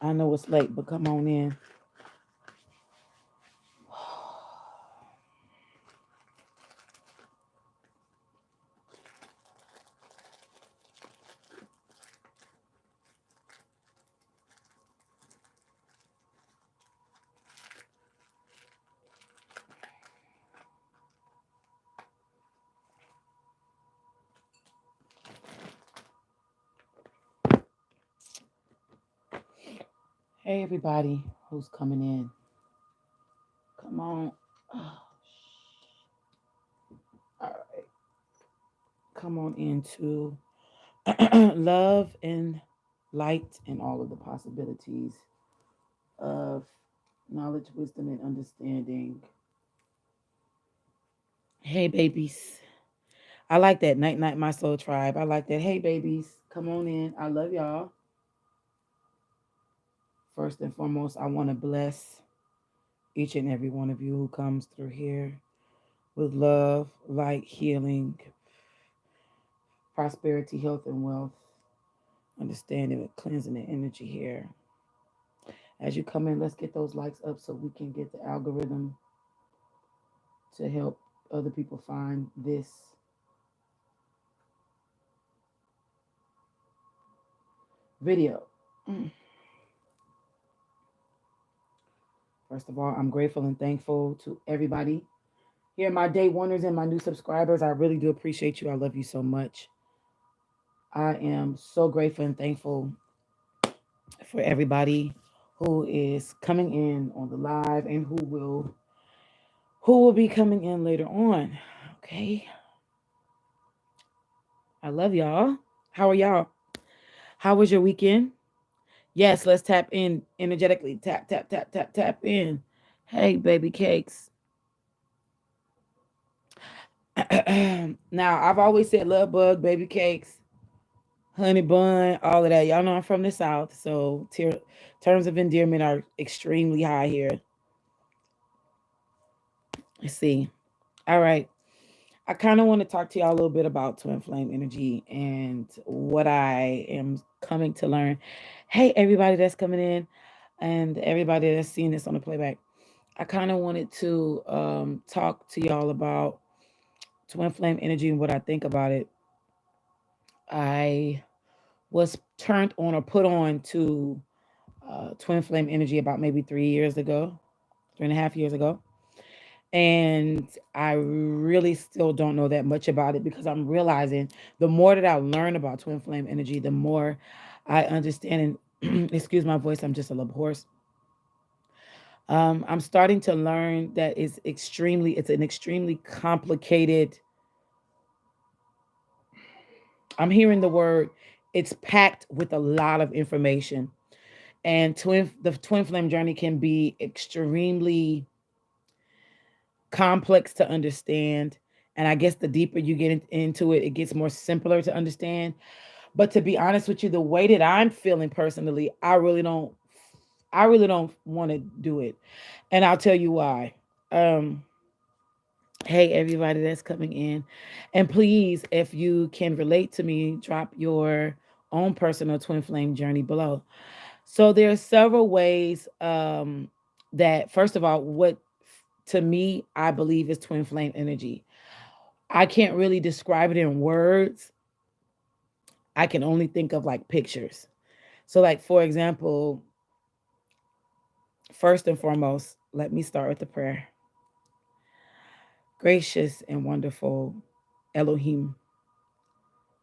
I know it's late, but come on in. Hey, everybody who's coming in. Come on. Oh, all right. Come on into love and light and all of the possibilities of knowledge, wisdom, and understanding. Hey, babies. I like that. Night, night, my soul tribe. I like that. Hey, babies. Come on in. I love y'all. First and foremost, I want to bless each and every one of you who comes through here with love, light, healing, prosperity, health, and wealth. Understanding with cleansing the energy here. As you come in, let's get those likes up so we can get the algorithm to help other people find this video. First of all, I'm grateful and thankful to everybody here, my day oneers and my new subscribers. I really do appreciate you. I love you so much. I am so grateful and thankful for everybody who is coming in on the live and who will be coming in later on. Okay. I love y'all. How are y'all? How was your weekend? Yes, let's tap in energetically. Tap, tap, tap, tap, tap in. Hey, baby cakes. Now, I've always said love bug, baby cakes, honey bun, all of that. Y'all know I'm from the South, so terms of endearment are extremely high here. Let's see. All right. I kind of want to talk to y'all a little bit about twin flame energy and what I am coming to learn. Hey, everybody that's coming in and everybody that's seeing this on the playback. I kind of wanted to talk to y'all about twin flame energy and what I think about it. I was turned on or put on to twin flame energy about maybe 3 years ago, 3.5 years ago. And I really still don't know that much about it because I'm realizing the more that I learn about twin flame energy, the more I understand. And excuse my voice, I'm just a little hoarse. I'm starting to learn that it's an extremely complicated. I'm hearing the word. It's packed with a lot of information, and the twin flame journey can be extremely complex to understand. And I guess the deeper you get into it, it gets more simpler to understand. But to be honest with you, the way that I'm feeling personally, I really don't want to do it. And I'll tell you why. Um, hey everybody that's coming in. And please, if you can relate to me, drop your own personal twin flame journey below. So there are several ways that first of all, what to me I believe is twin flame energy. I can't really describe it in words. I can only think of like pictures. So, like, for example, first and foremost, let me start with the prayer. Gracious and wonderful Elohim,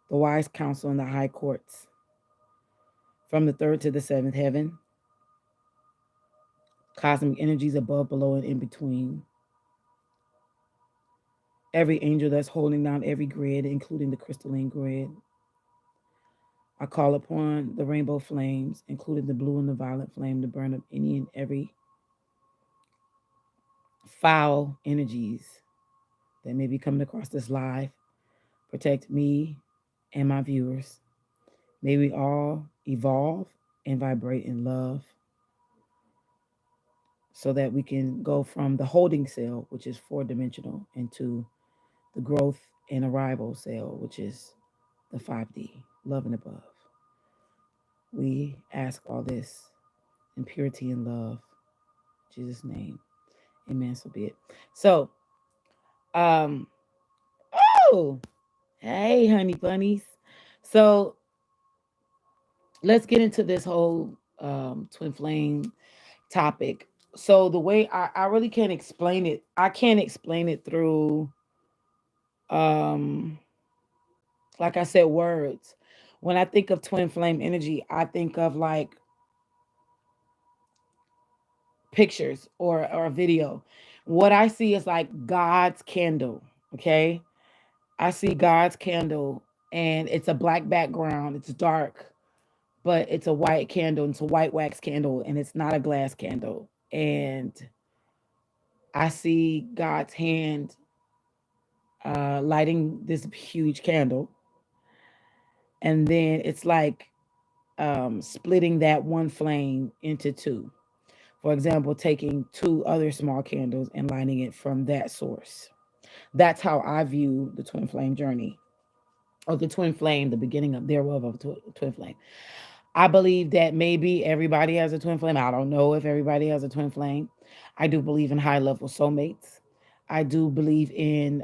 the wise counsel in the high courts, from the third to the seventh heaven, cosmic energies above, below, and in between. Every angel that's holding down every grid, including the crystalline grid. I call upon the rainbow flames, including the blue and the violet flame, to burn up any and every foul energies that may be coming across this live. Protect me and my viewers. May we all evolve and vibrate in love so that we can go from the holding cell, which is 4 dimensional, into the growth and arrival cell, which is the 5D, love and above. We ask all this in purity and love. In Jesus' name. Amen. So be it. So, um, oh, hey, honey bunnies. So let's get into this whole twin flame topic. So the way I really can't explain it, I can't explain it through um like I said, words. When I think of twin flame energy, I think of like pictures or a video. What I see is like God's candle. Okay. I see God's candle and it's a black background. It's dark, but it's a white candle. It's a white wax candle and it's not a glass candle. And I see God's hand lighting this huge candle. And then it's like splitting that one flame into two. For example, taking two other small candles and lighting it from that source. That's how I view the twin flame journey, or the twin flame, the beginning of thereof of twin flame. I believe that maybe everybody has a twin flame. I don't know if everybody has a twin flame. I do believe in high level soulmates. I do believe in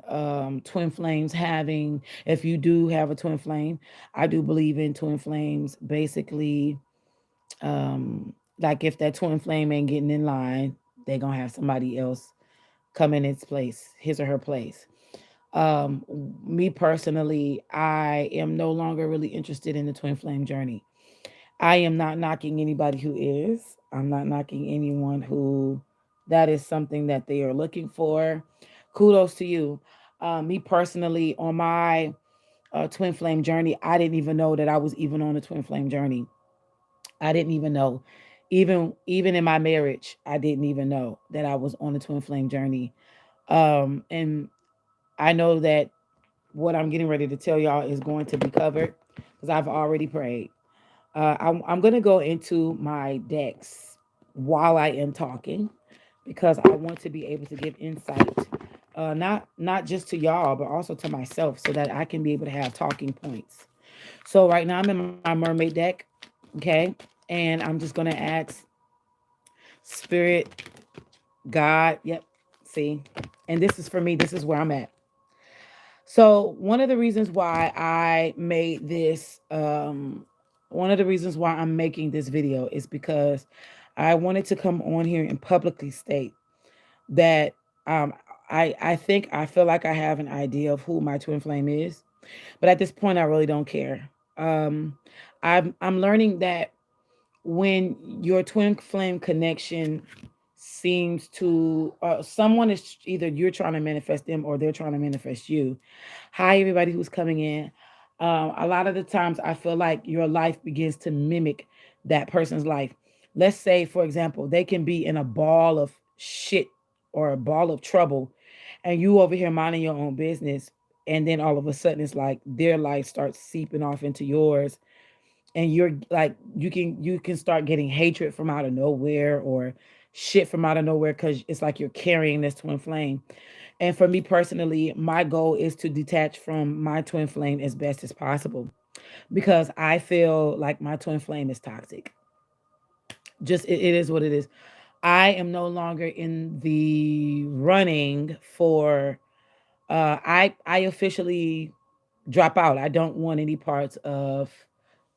twin flames having, if you do have a twin flame, I do believe in twin flames basically, like if that twin flame ain't getting in line, they're going to have somebody else come in its place, his or her place. Um, Me personally, I am no longer really interested in the twin flame journey. I am not knocking anybody who is. I'm not knocking anyone who that is something that they are looking for. Kudos to you. Me personally, on my twin flame journey, I didn't even know that I was even on a twin flame journey. I didn't even know. Even in my marriage, I didn't even know that I was on a twin flame journey. And I know that what I'm getting ready to tell y'all is going to be covered because I've already prayed. I'm going to go into my decks while I am talking because I want to be able to give insight, not just to y'all, but also to myself, so that I can be able to have talking points. So right now I'm in my mermaid deck, okay, and I'm just going to ask Spirit, God, yep, see, and this is for me. This is where I'm at. So one of the reasons why I made this, one of the reasons why I'm making this video is because I wanted to come on here and publicly state that um, I think I feel like I have an idea of who my twin flame is, but at this point I really don't care. Um, I'm learning that when your twin flame connection seems to someone is either you're trying to manifest them or they're trying to manifest you. Hi everybody who's coming in. A lot of the times I feel like your life begins to mimic that person's life. Let's say for example they can be in a ball of shit or a ball of trouble and you over here minding your own business, and then all of a sudden it's like their life starts seeping off into yours, and you're like you can start getting hatred from out of nowhere or shit from out of nowhere because it's like you're carrying this twin flame. And for me personally, my goal is to detach from my twin flame as best as possible because I feel like my twin flame is toxic. Just it is what it is. I am no longer in the running for I officially drop out. I don't want any parts of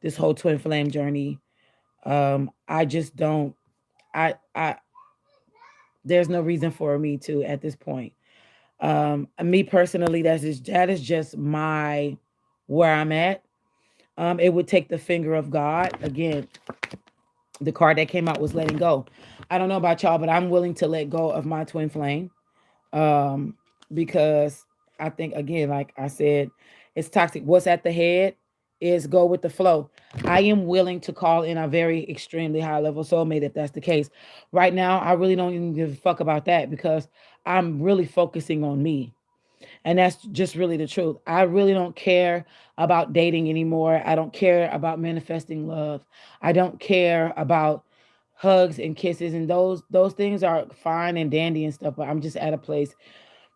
this whole twin flame journey. I just don't. I there's no reason for me to at this point. Me personally, that is just my where I'm at. It would take the finger of God again. The card that came out was letting go. I don't know about y'all, but I'm willing to let go of my twin flame. Um, because I think again, like I said, it's toxic. What's at the head is go with the flow. I am willing to call in a very extremely high level soulmate if that's the case. Right now, I really don't even give a fuck about that because I'm really focusing on me. And that's just really the truth. I really don't care about dating anymore. I don't care about manifesting love. I don't care about hugs and kisses, and those things are fine and dandy and stuff, but I'm just at a place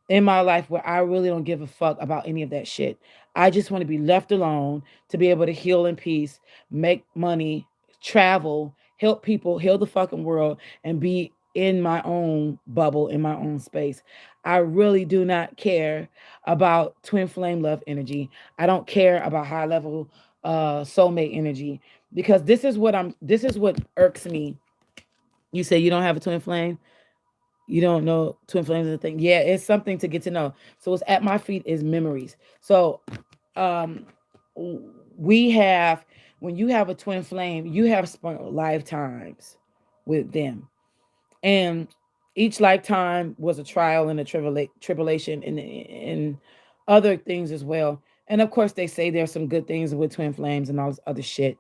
in my life where I really don't give a fuck about any of that shit. I just want to be left alone to be able to heal in peace, make money, travel, help people, heal the fucking world, and be in my own bubble, in my own space. I really do not care about twin flame love energy. I don't care about high level soulmate energy, because this is what irks me. You say you don't have a twin flame? You don't know twin flames is a thing? Yeah, it's something to get to know. So what's at my feet is memories. So um we have, when you have a twin flame, you have spent lifetimes with them. And each lifetime was a trial and a tribulation, and other things as well. And of course they say there's some good things with twin flames and all this other shit.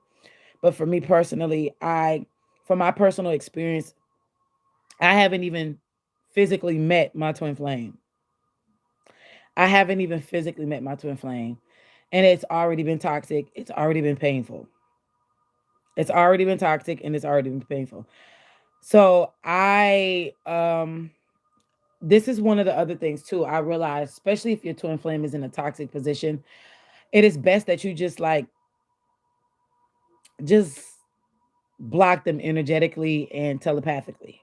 But for me personally, from my personal experience, I haven't even physically met my twin flame. I haven't even physically met my twin flame. And it's already been toxic. It's already been painful. It's already been toxic and it's already been painful. So this is one of the other things too. I realize, especially if your twin flame is in a toxic position, it is best that you just block them energetically and telepathically.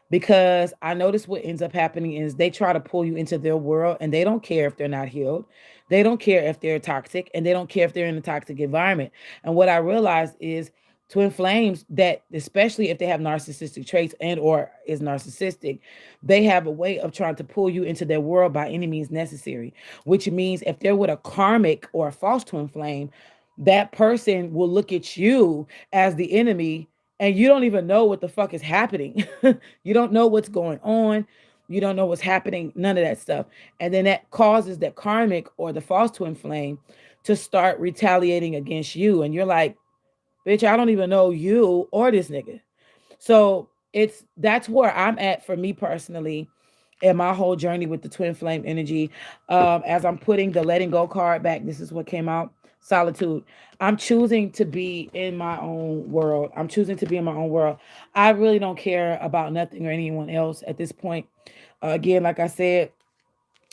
Because I notice what ends up happening is they try to pull you into their world, and they don't care if they're not healed. They don't care if they're toxic, and they don't care if they're in a toxic environment. And what I realized is twin flames, that especially if they have narcissistic traits and or is narcissistic, they have a way of trying to pull you into their world by any means necessary, which means if they're with a karmic or a false twin flame, that person will look at you as the enemy, and you don't even know what the fuck is happening. You don't know what's going on. You don't know what's happening, none of that stuff. And then that causes that karmic or the false twin flame to start retaliating against you. And you're like, bitch, I don't even know you or this nigga. So that's where I'm at for me personally in my whole journey with the twin flame energy. As I'm putting the letting go card back, this is what came out. Solitude. I'm choosing to be in my own world. I'm choosing to be in my own world. I really don't care about nothing or anyone else at this point. Again, like I said,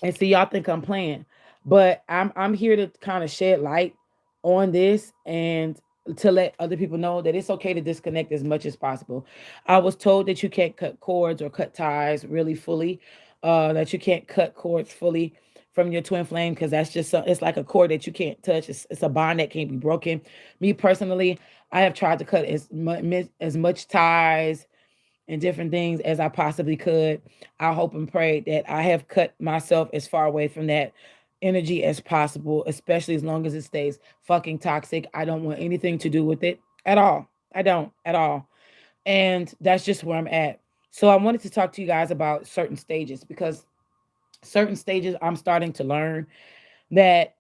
and see, y'all think I'm playing, but I'm here to kind of shed light on this, and to let other people know that it's okay to disconnect as much as possible. I was told that you can't cut cords or cut ties really fully, that you can't cut cords fully from your twin flame, because that's just it's like a cord that you can't touch. It's a bond that can't be broken. Me personally, I have tried to cut as much ties and different things as I possibly could. I hope and pray that I have cut myself as far away from that energy as possible, especially as long as it stays fucking toxic. I don't want anything to do with it at all. I don't at all. And that's just where I'm at. So I wanted to talk to you guys about certain stages, because certain stages I'm starting to learn that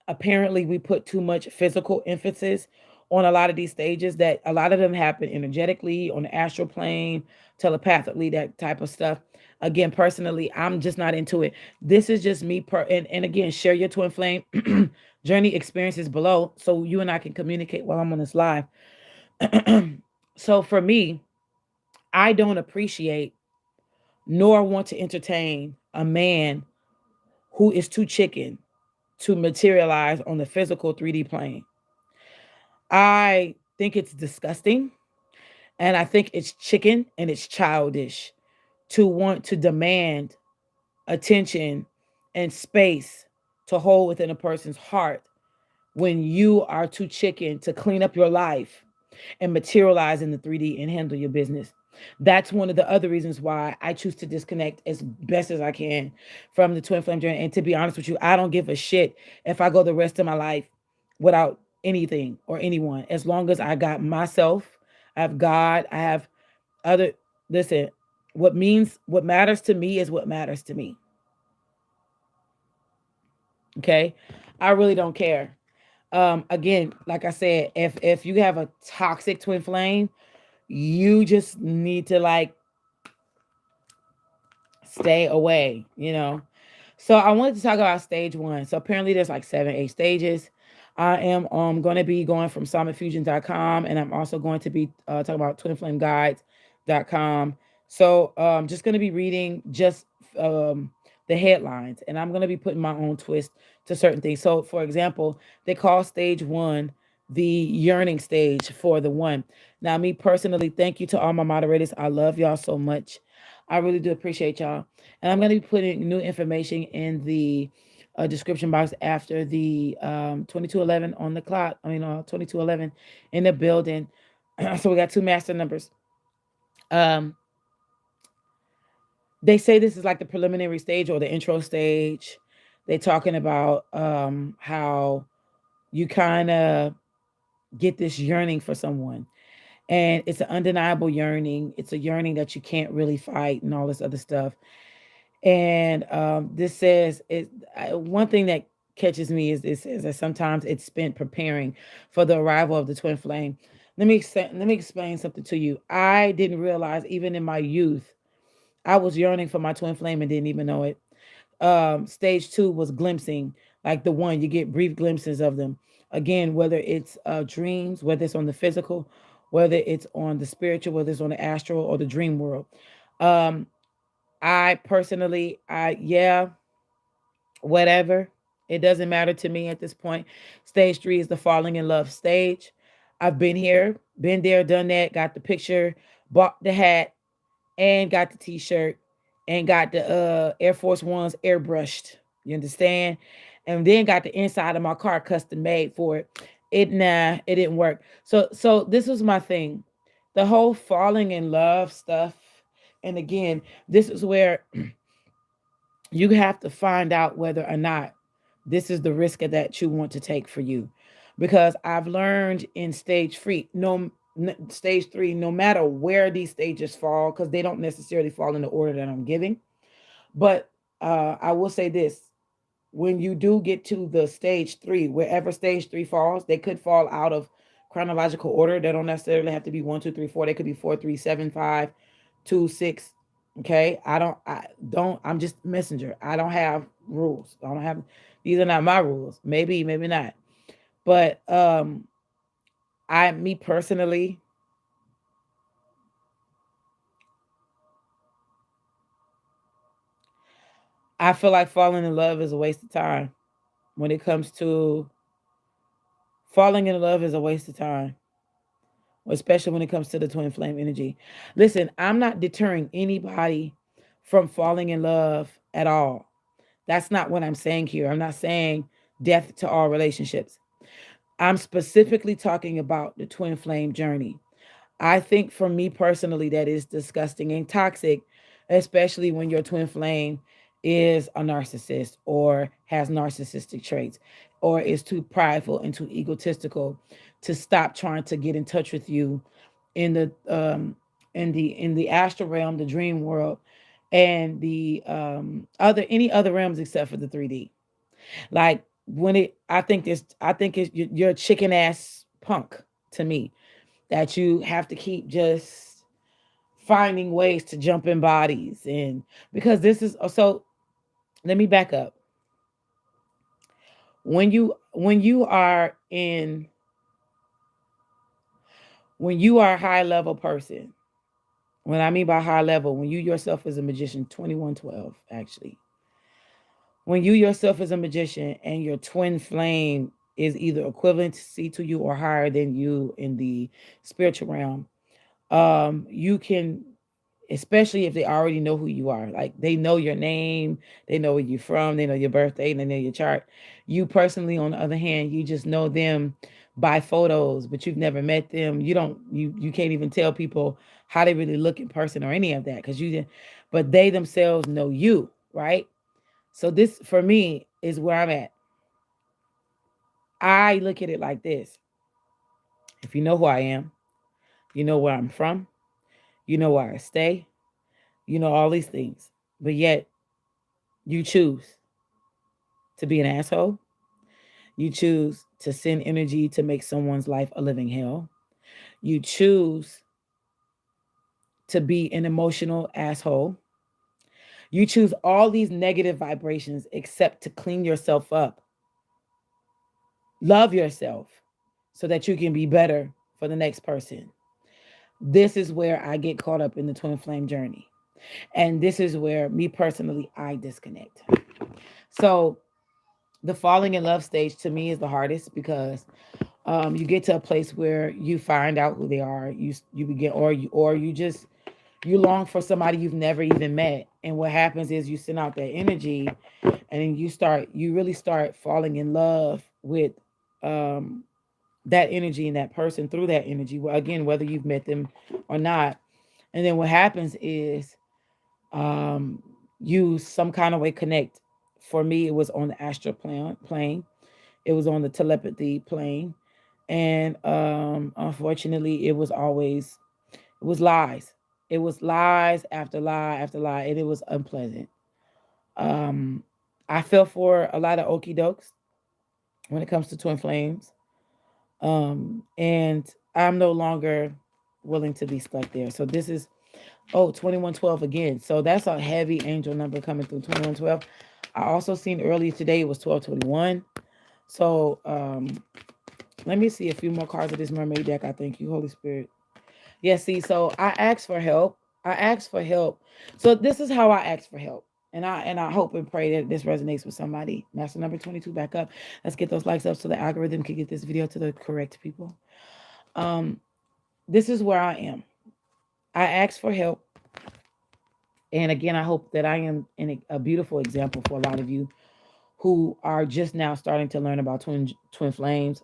apparently we put too much physical emphasis on a lot of these stages, that a lot of them happen energetically, on the astral plane, telepathically, that type of stuff. Again, personally, I'm just not into it. This is just me and again, share your twin flame journey experiences below so you and I can communicate while I'm on this live. So for me, I don't appreciate nor want to entertain a man who is too chicken to materialize on the physical 3D plane. I think it's disgusting, and I think it's chicken and it's childish to want to demand attention and space to hold within a person's heart when you are too chicken to clean up your life and materialize in the 3D and handle your business. That's one of the other reasons why I choose to disconnect as best as I can from the twin flame journey. And to be honest with you, I don't give a shit if I go the rest of my life without anything or anyone, as long as I got myself, I have God, I have other. Listen, what matters to me is what matters to me. Okay, I really don't care. Again, like I said, if you have a toxic twin flame, you just need to like stay away, you know. So I wanted to talk about stage one. So apparently there's like 7, 8 stages. I am going to be going from sonicfusion.com, and I'm also going to be talking about twinflameguides.com. So just going to be reading just the headlines, and I'm going to be putting my own twist to certain things. So for example, they call stage one the yearning stage for the one. Now, me personally, thank you to all my moderators. I love y'all so much. I really do appreciate y'all. And I'm going to be putting new information in the description box after the 2211 on the clock. 2211 in the building. So we got two master numbers. Um, they say this is like the preliminary stage or the intro stage. They're talking about how you kind of get this yearning for someone. And it's an undeniable yearning. It's a yearning that you can't really fight and all this other stuff. And this says one thing that catches me is it says that sometimes it's spent preparing for the arrival of the twin flame. Let me explain something to you. I didn't realize even in my youth I was yearning for my twin flame and didn't even know it. Stage two was glimpsing, like the one you get brief glimpses of them. Again, whether it's dreams, whether it's on the physical, whether it's on the spiritual, whether it's on the astral or the dream world. Um, I personally, whatever. It doesn't matter to me at this point. Stage three is the falling in love stage. I've been here, been there, done that, got the picture, bought the hat, and got the t-shirt and got the Air Force Ones airbrushed. You understand? And then got the inside of my car custom made for it. It didn't work. So this was my thing. The whole falling in love stuff. And again, this is where you have to find out whether or not this is the risk that you want to take for you. Because I've learned in stage three, no matter where these stages fall, because they don't necessarily fall in the order that I'm giving. But I will say this: when you do get to the stage three, wherever stage three falls, they could fall out of chronological order. They don't necessarily have to be one, two, three, four. They could be four, three, seven, five, two, six. Okay. I'm just messenger. I don't have rules. I don't have, these are not my rules. Maybe, maybe not. But me personally, I feel like falling in love is a waste of time. When it comes to falling in love is a waste of time, especially when it comes to the twin flame energy. Listen, I'm not deterring anybody from falling in love at all. That's not what I'm saying here. I'm not saying death to all relationships. I'm specifically talking about the twin flame journey. I think for me personally, that is disgusting and toxic, especially when your twin flame is a narcissist or has narcissistic traits or is too prideful and too egotistical to stop trying to get in touch with you in the in the astral realm, the dream world, and the other any other realms except for the 3D. Like when it, I think it's you're a chicken ass punk to me that you have to keep just finding ways to jump in bodies and because this is so let me back up. When you are in when you are a high level person, when I mean by high level, when you yourself is a magician, 2112 actually. When you yourself is a magician and your twin flame is either equivalent to you or higher than you in the spiritual realm, you can, especially if they already know who you are, like they know your name, they know where you're from, they know your birthday, they know your chart. You personally, on the other hand, you just know them by photos, but you've never met them. You don't, you can't even tell people how they really look in person or any of that because you didn't, but they themselves know you, right? So this for me is where I'm at. I look at it like this: if you know who I am, you know where I'm from, you know where I stay, you know all these things, but yet you choose to be an asshole. You choose to send energy to make someone's life a living hell. You choose to be an emotional asshole. You choose all these negative vibrations except to clean yourself up, love yourself so that you can be better for the next person. This is where I get caught up in the twin flame journey. And this is where, me personally, I disconnect. So, the falling in love stage to me is the hardest because You get to a place where you find out who they are. You begin, or you just you long for somebody you've never even met. And what happens is you send out that energy, and then you really start falling in love with um, that energy and that person through that energy. Well, again, whether you've met them or not. And then what happens is um, you some kind of way connect. For me, it was on the astral plane. It was on the telepathy plane, and unfortunately, it was lies. It was lies after lie after lie, and it was unpleasant. Um, I fell for a lot of okey dokes when it comes to twin flames, and I'm no longer willing to be stuck there. So this is 2112 again. So that's a heavy angel number coming through 2112. I also seen earlier today it was 1221. So let me see a few more cards of this mermaid deck. I thank you, Holy Spirit. Yeah, see, so I asked for help. I asked for help. So this is how I asked for help. And I hope and pray that this resonates with somebody. Master number 22 back up. Let's get those likes up so the algorithm can get this video to the correct people. Um, this is where I am. I asked for help. And again, I hope that I am a beautiful example for a lot of you who are just now starting to learn about twin flames.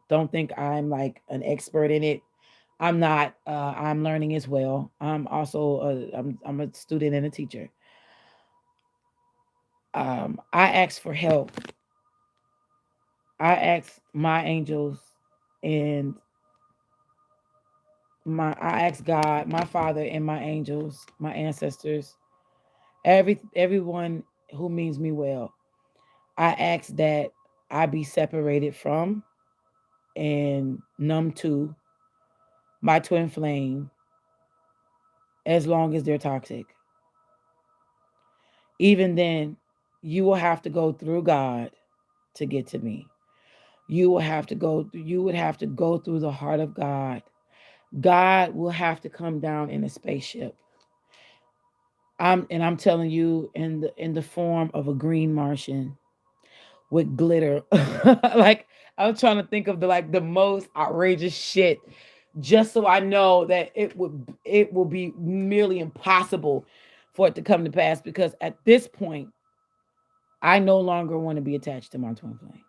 Don't think I'm like an expert in it. I'm not. I'm learning as well. I'm also I'm a student and a teacher. I asked for help. I asked my angels and I asked God, my Father, and my angels, my ancestors, everyone who means me well. I asked that I be separated from and numb to my twin flame as long as they're toxic. Even then, you will have to go through God to get to me. You would have to go through the heart of God. God will have to come down in a spaceship. I'm telling you in the form of a green Martian with glitter. Like I'm trying to think of the most outrageous shit just so I know that it will be merely impossible for it to come to pass because at this point I no longer want to be attached to my twin flame.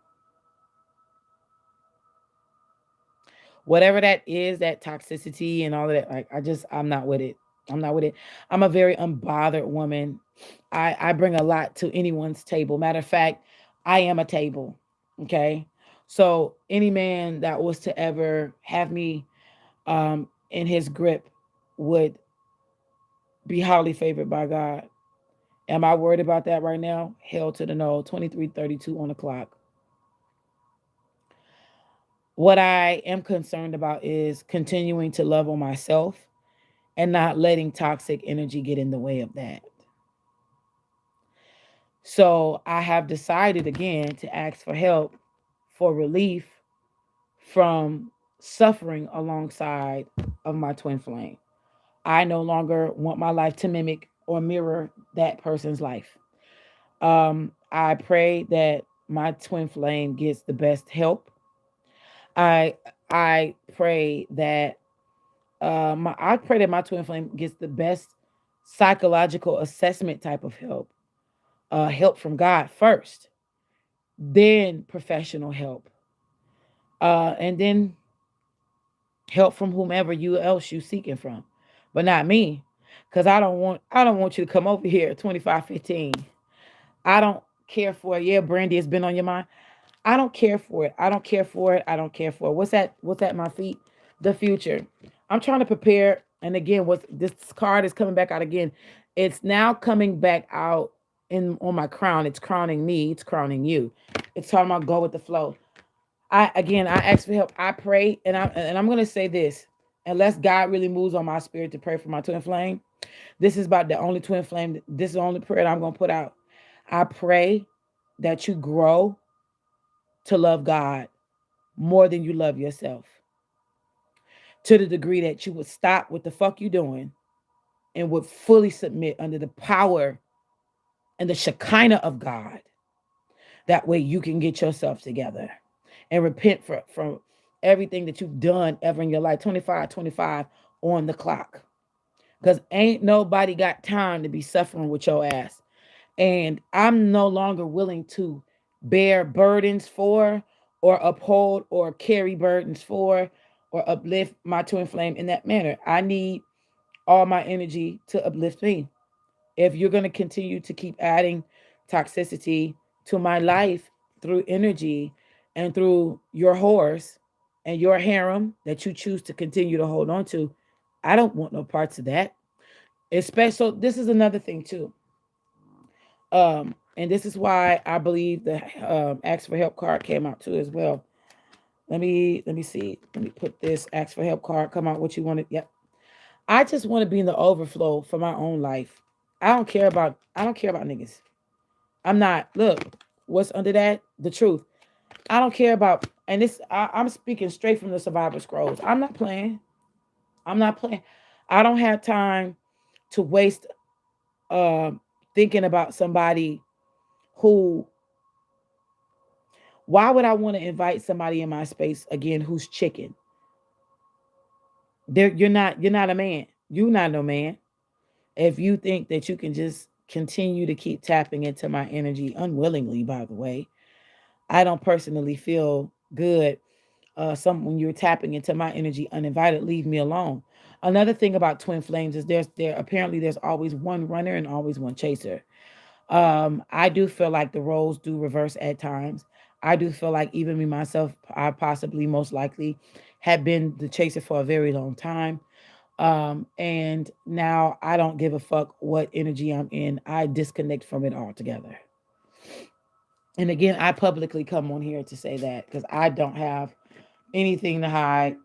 Whatever that is, that toxicity and all of that, like I'm not with it. I'm not with it. I'm a very unbothered woman. I bring a lot to anyone's table. Matter of fact, I am a table. Okay. So any man that was to ever have me in his grip would be highly favored by God. Am I worried about that right now? Hell to the no. 23:32 on the clock. What I am concerned about is continuing to love on myself and not letting toxic energy get in the way of that. So I have decided again to ask for help for relief from suffering alongside of my twin flame. I no longer want my life to mimic or mirror that person's life. I pray that my twin flame gets the best help. I I pray that I pray that my twin flame gets the best psychological assessment type of help. Help from God first, then professional help, and then help from whomever you seeking from, but not me, because I don't want you to come over here 2515. I don't care for it. Yeah, Brandy, it's been on your mind. I don't care for it. I don't care for it. I don't care for it. What's that? What's at my feet? The future. I'm trying to prepare. And again, what this card is coming back out again. It's now coming back out in on my crown. It's crowning me. It's crowning you. It's talking about go with the flow. I ask for help. I pray, and I'm gonna say this. Unless God really moves on my spirit to pray for my twin flame, this is about the only twin flame. This is the only prayer that I'm gonna put out. I pray that you grow to love God more than you love yourself. To the degree that you would stop what the fuck you doing and would fully submit under the power and the Shekinah of God. That way you can get yourself together and repent everything that you've done ever in your life. 25, 25 on the clock. Because ain't nobody got time to be suffering with your ass. And I'm no longer willing to bear burdens for, or uphold or carry burdens for, or uplift my twin flame in that manner. I need all my energy to uplift me. If you're going to continue to keep adding toxicity to my life through energy and through your horse and your harem that you choose to continue to hold on to, I don't want no parts of that. Especially, so this is another thing too. And this is why I believe the ask for help card came out too as well. Let me see. Let me put this ask for help card. Come out what you wanted. Yep. I just want to be in the overflow for my own life. I don't care about niggas. I'm not. Look, what's under that? The truth. I don't care about, and this I'm speaking straight from the survivor scrolls. I'm not playing. I'm not playing. I don't have time to waste uh thinking about somebody who, why would I want to invite somebody in my space again who's chicken? You're not a man. You're not no man. If you think that you can just continue to keep tapping into my energy unwillingly, by the way, I don't personally feel good. Some when you're tapping into my energy uninvited, leave me alone. Another thing about twin flames is there's always one runner and always one chaser. I do feel like the roles do reverse at times. I do feel like even me myself, I possibly most likely have been the chaser for a very long time. And now I don't give a fuck what energy I'm in. I disconnect from it altogether. And again, I publicly come on here to say that because I don't have anything to hide.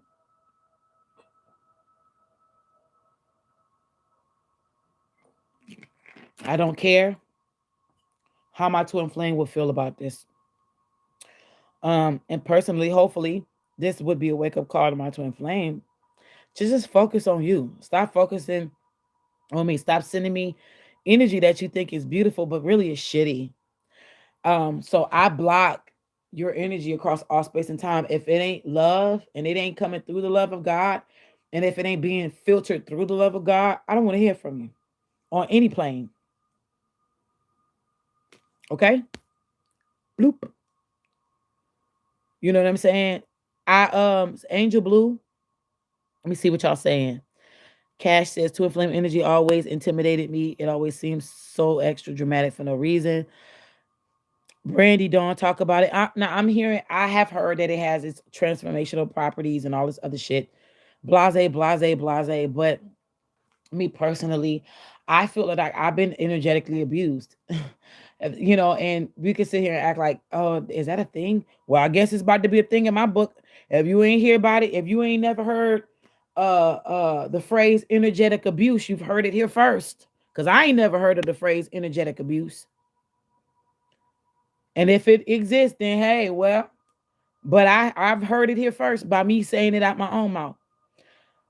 I don't care how my twin flame would feel about this. And personally, hopefully, this would be a wake up call to my twin flame. Just focus on you. Stop focusing on me. Stop sending me energy that you think is beautiful, but really is shitty. So I block your energy across all space and time. If it ain't love and it ain't coming through the love of God, and if it ain't being filtered through the love of God, I don't want to hear from you on any plane. Okay? Bloop. You know what I'm saying? I Angel Blue. Let me see what y'all saying. Cash says twin flame energy always intimidated me. It always seems so extra dramatic for no reason. Brandy Dawn talk about it. Now I'm hearing, I have heard that it has its transformational properties and all this other shit. Blase, blase, blase. But me personally, I feel like I've been energetically abused. And we can sit here and act like, oh, is that a thing? Well, I guess it's about to be a thing in my book. If you ain't hear about it, if you ain't never heard the phrase energetic abuse, you've heard it here first. Cause I ain't never heard of the phrase energetic abuse. And if it exists, then hey, well, but I've heard it here first by me saying it out my own mouth.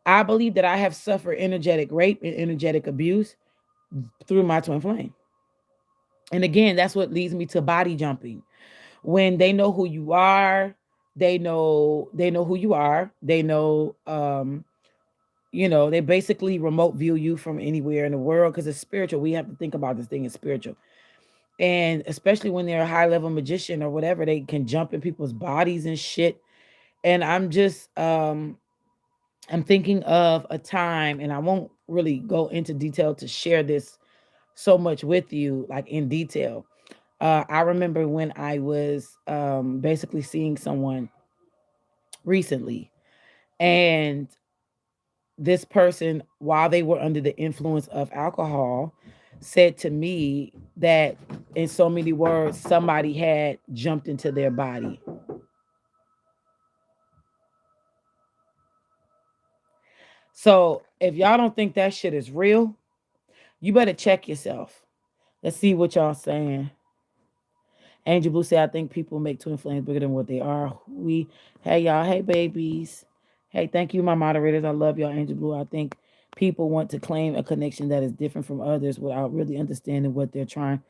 I believe that I have suffered energetic rape and energetic abuse through my twin flame. And again, that's what leads me to body jumping. When they know who you are, they know who you are. They know they basically remote view you from anywhere in the world because it's spiritual. We have to think about this thing as spiritual. And especially when they're a high level magician or whatever, they can jump in people's bodies and shit. And I'm thinking of a time, and I won't really go into detail to share this so much with you, like in detail. I remember when I was basically seeing someone recently, and this person, while they were under the influence of alcohol, said to me that, in so many words, somebody had jumped into their body. So if y'all don't think that shit is real, you better check yourself. Let's see what y'all saying. Angel Blue said, I think people make twin flames bigger than what they are. Hey y'all, hey babies. Hey, thank you, my moderators. I love y'all, Angel Blue. I think people want to claim a connection that is different from others without really understanding what they're trying.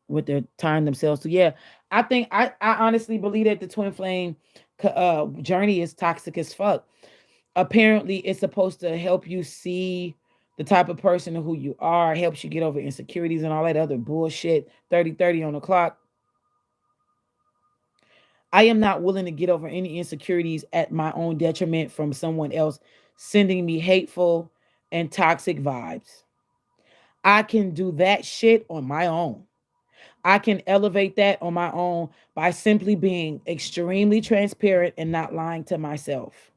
what they're tying themselves to. Yeah, I honestly believe that the twin flame journey is toxic as fuck. Apparently, it's supposed to help you see the type of person who you are, helps you get over insecurities and all that other bullshit. 30-30 on the clock. I am not willing to get over any insecurities at my own detriment from someone else sending me hateful and toxic vibes. I can do that shit on my own. I can elevate that on my own by simply being extremely transparent and not lying to myself.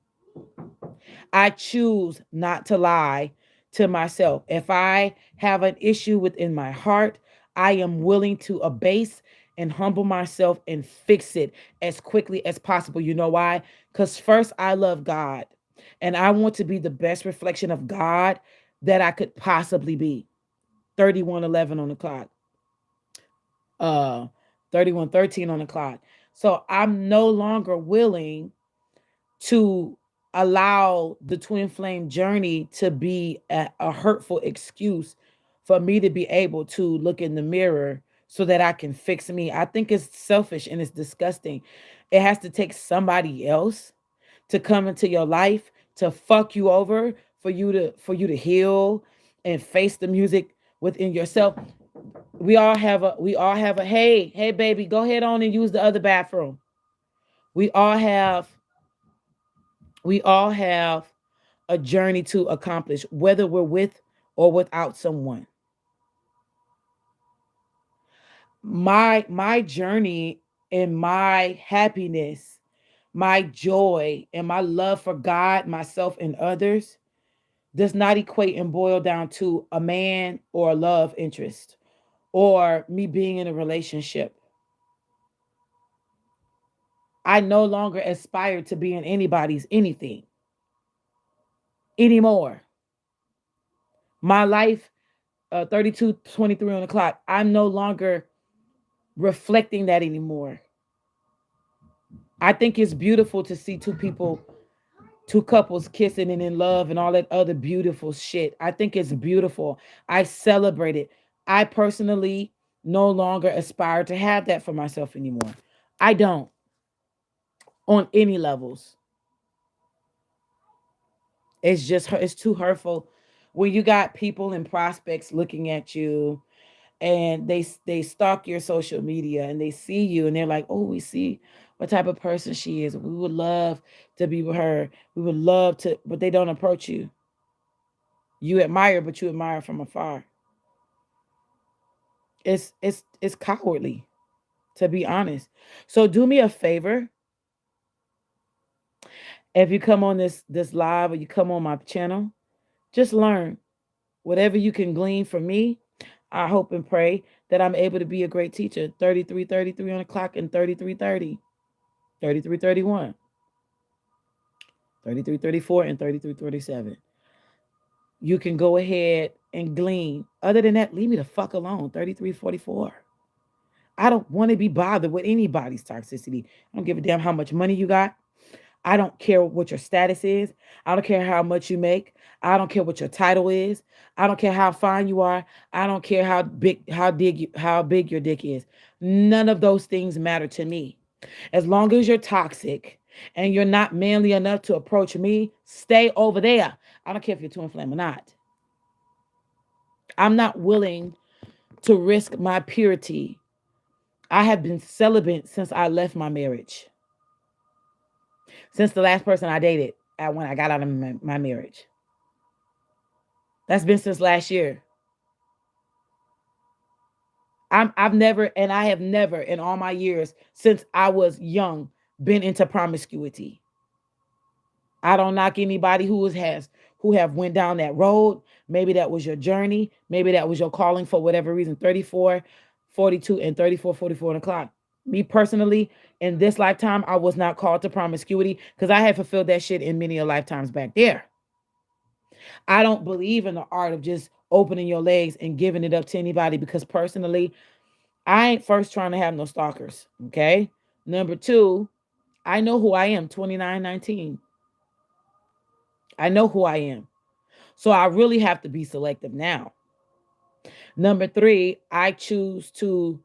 I choose not to lie to myself. If I have an issue within my heart, I am willing to abase and humble myself and fix it as quickly as possible. You know why? Because first, I love God and I want to be the best reflection of God that I could possibly be. 31:11 on the clock. 31:13 on the clock. So I'm no longer willing to allow the twin flame journey to be a hurtful excuse for me to be able to look in the mirror so that I can fix me. I think it's selfish and it's disgusting. It has to take somebody else to come into your life to fuck you over for you to heal and face the music within yourself. We all have a hey baby, go ahead on and use the other bathroom. We all have we all have a journey to accomplish, whether we're with or without someone. My journey and my happiness, my joy and my love for God, myself, and others does not equate and boil down to a man or a love interest or me being in a relationship. I no longer aspire to be in anybody's anything anymore. My life, 32:23 on the clock, I'm no longer reflecting that anymore. I think it's beautiful to see two couples kissing and in love and all that other beautiful shit. I think it's beautiful. I celebrate it. I personally no longer aspire to have that for myself anymore. I don't on any levels. It's too hurtful when you got people and prospects looking at you and they stalk your social media and they see you and they're like, "Oh, we see what type of person she is. We would love to be with her. We would love to," but they don't approach you. You admire, but you admire from afar. It's cowardly, to be honest. So do me a favor. If you come on this live or you come on my channel, just learn whatever you can glean from me. I hope and pray that I'm able to be a great teacher. 33:33 on the clock and 33:30, 33:31, 33:34, and 33:37. You can go ahead and glean. Other than that, leave me the fuck alone. 33:44. I don't want to be bothered with anybody's toxicity. I don't give a damn how much money you got. I don't care what your status is. I don't care how much you make. I don't care what your title is. I don't care how fine you are. I don't care how big your dick is. None of those things matter to me. As long as you're toxic and you're not manly enough to approach me, stay over there. I don't care if you're twin flame or not. I'm not willing to risk my purity. I have been celibate since I left my marriage. Since the last person I dated when I got out of my marriage. That's been since last year. I have never in all my years since I was young been into promiscuity. I don't knock anybody who have went down that road. Maybe that was your journey. Maybe that was your calling for whatever reason. 34, 42, and 34:44 on the clock. Me personally, in this lifetime, I was not called to promiscuity because I had fulfilled that shit in many a lifetimes back there. I don't believe in the art of just opening your legs and giving it up to anybody because personally, I ain't first trying to have no stalkers. Okay. Number two, I know who I am, 2919. I know who I am. So I really have to be selective now. Number three, I choose to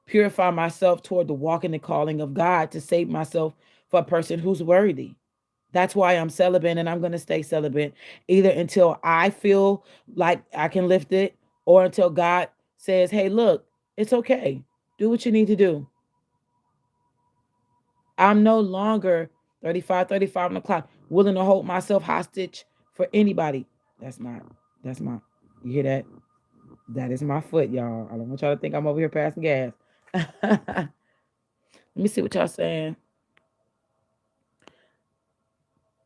purify myself toward the walk in the calling of God to save myself for a person who's worthy. That's why I'm celibate and I'm going to stay celibate either until I feel like I can lift it or until God says, hey, look, it's okay. Do what you need to do. I'm no longer 35 on the clock, willing to hold myself hostage for anybody. That's my, you hear that? That is my foot, y'all. I don't want y'all to think I'm over here passing gas. Let me see what y'all saying.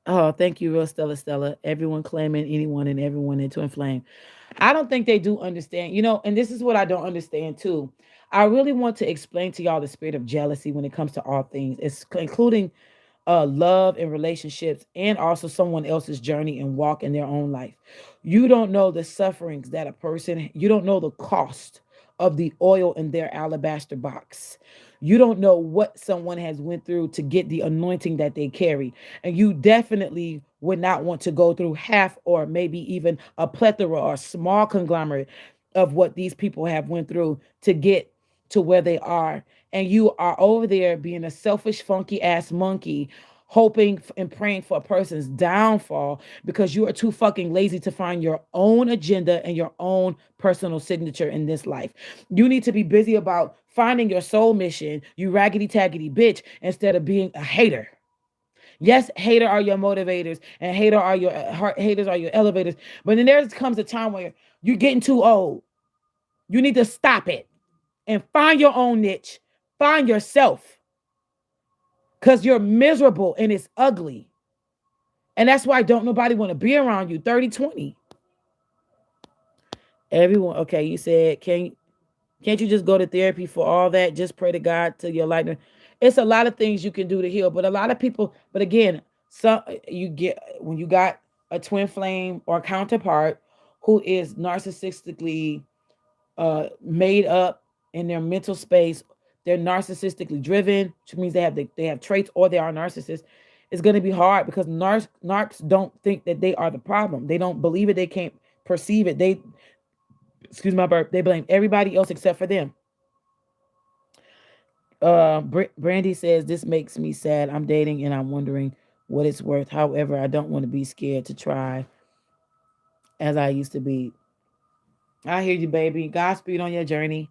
Oh, thank you, real Stella. Everyone claiming anyone and everyone into inflame. I don't think they do understand, and this is what I don't understand too. I really want to explain to y'all the spirit of jealousy when it comes to all things, it's including love and relationships, and also someone else's journey and walk in their own life. You don't know the sufferings that a person, you don't know the cost of the oil in their alabaster box. You don't know what someone has went through to get the anointing that they carry. And you definitely would not want to go through half or maybe even a plethora or small conglomerate of what these people have went through to get to where they are, and you are over there being a selfish, funky ass monkey, hoping and praying for a person's downfall because you are too fucking lazy to find your own agenda and your own personal signature in this life. You need to be busy about finding your soul mission, you raggedy taggedy bitch, instead of being a hater. Yes, hater are your motivators and haters are your elevators. But then there comes a time where you're getting too old. You need to stop it and find your own niche. Find yourself because you're miserable and it's ugly. And that's why don't nobody want to be around you. 30-20. Everyone, okay, you said, can't you just go to therapy for all that? Just pray to God till your light. It's a lot of things you can do to heal, but a lot of people, but again, some you get when you got a twin flame or counterpart who is narcissistically made up in their mental space. They're narcissistically driven, which means they have traits or they are narcissists. It's going to be hard because narcs don't think that they are the problem. They don't believe it. They can't perceive it. They, excuse my burp. They blame everybody else except for them. Brandy says this makes me sad. I'm dating and I'm wondering what it's worth. However, I don't want to be scared to try as I used to be. I hear you, baby. Godspeed on your journey.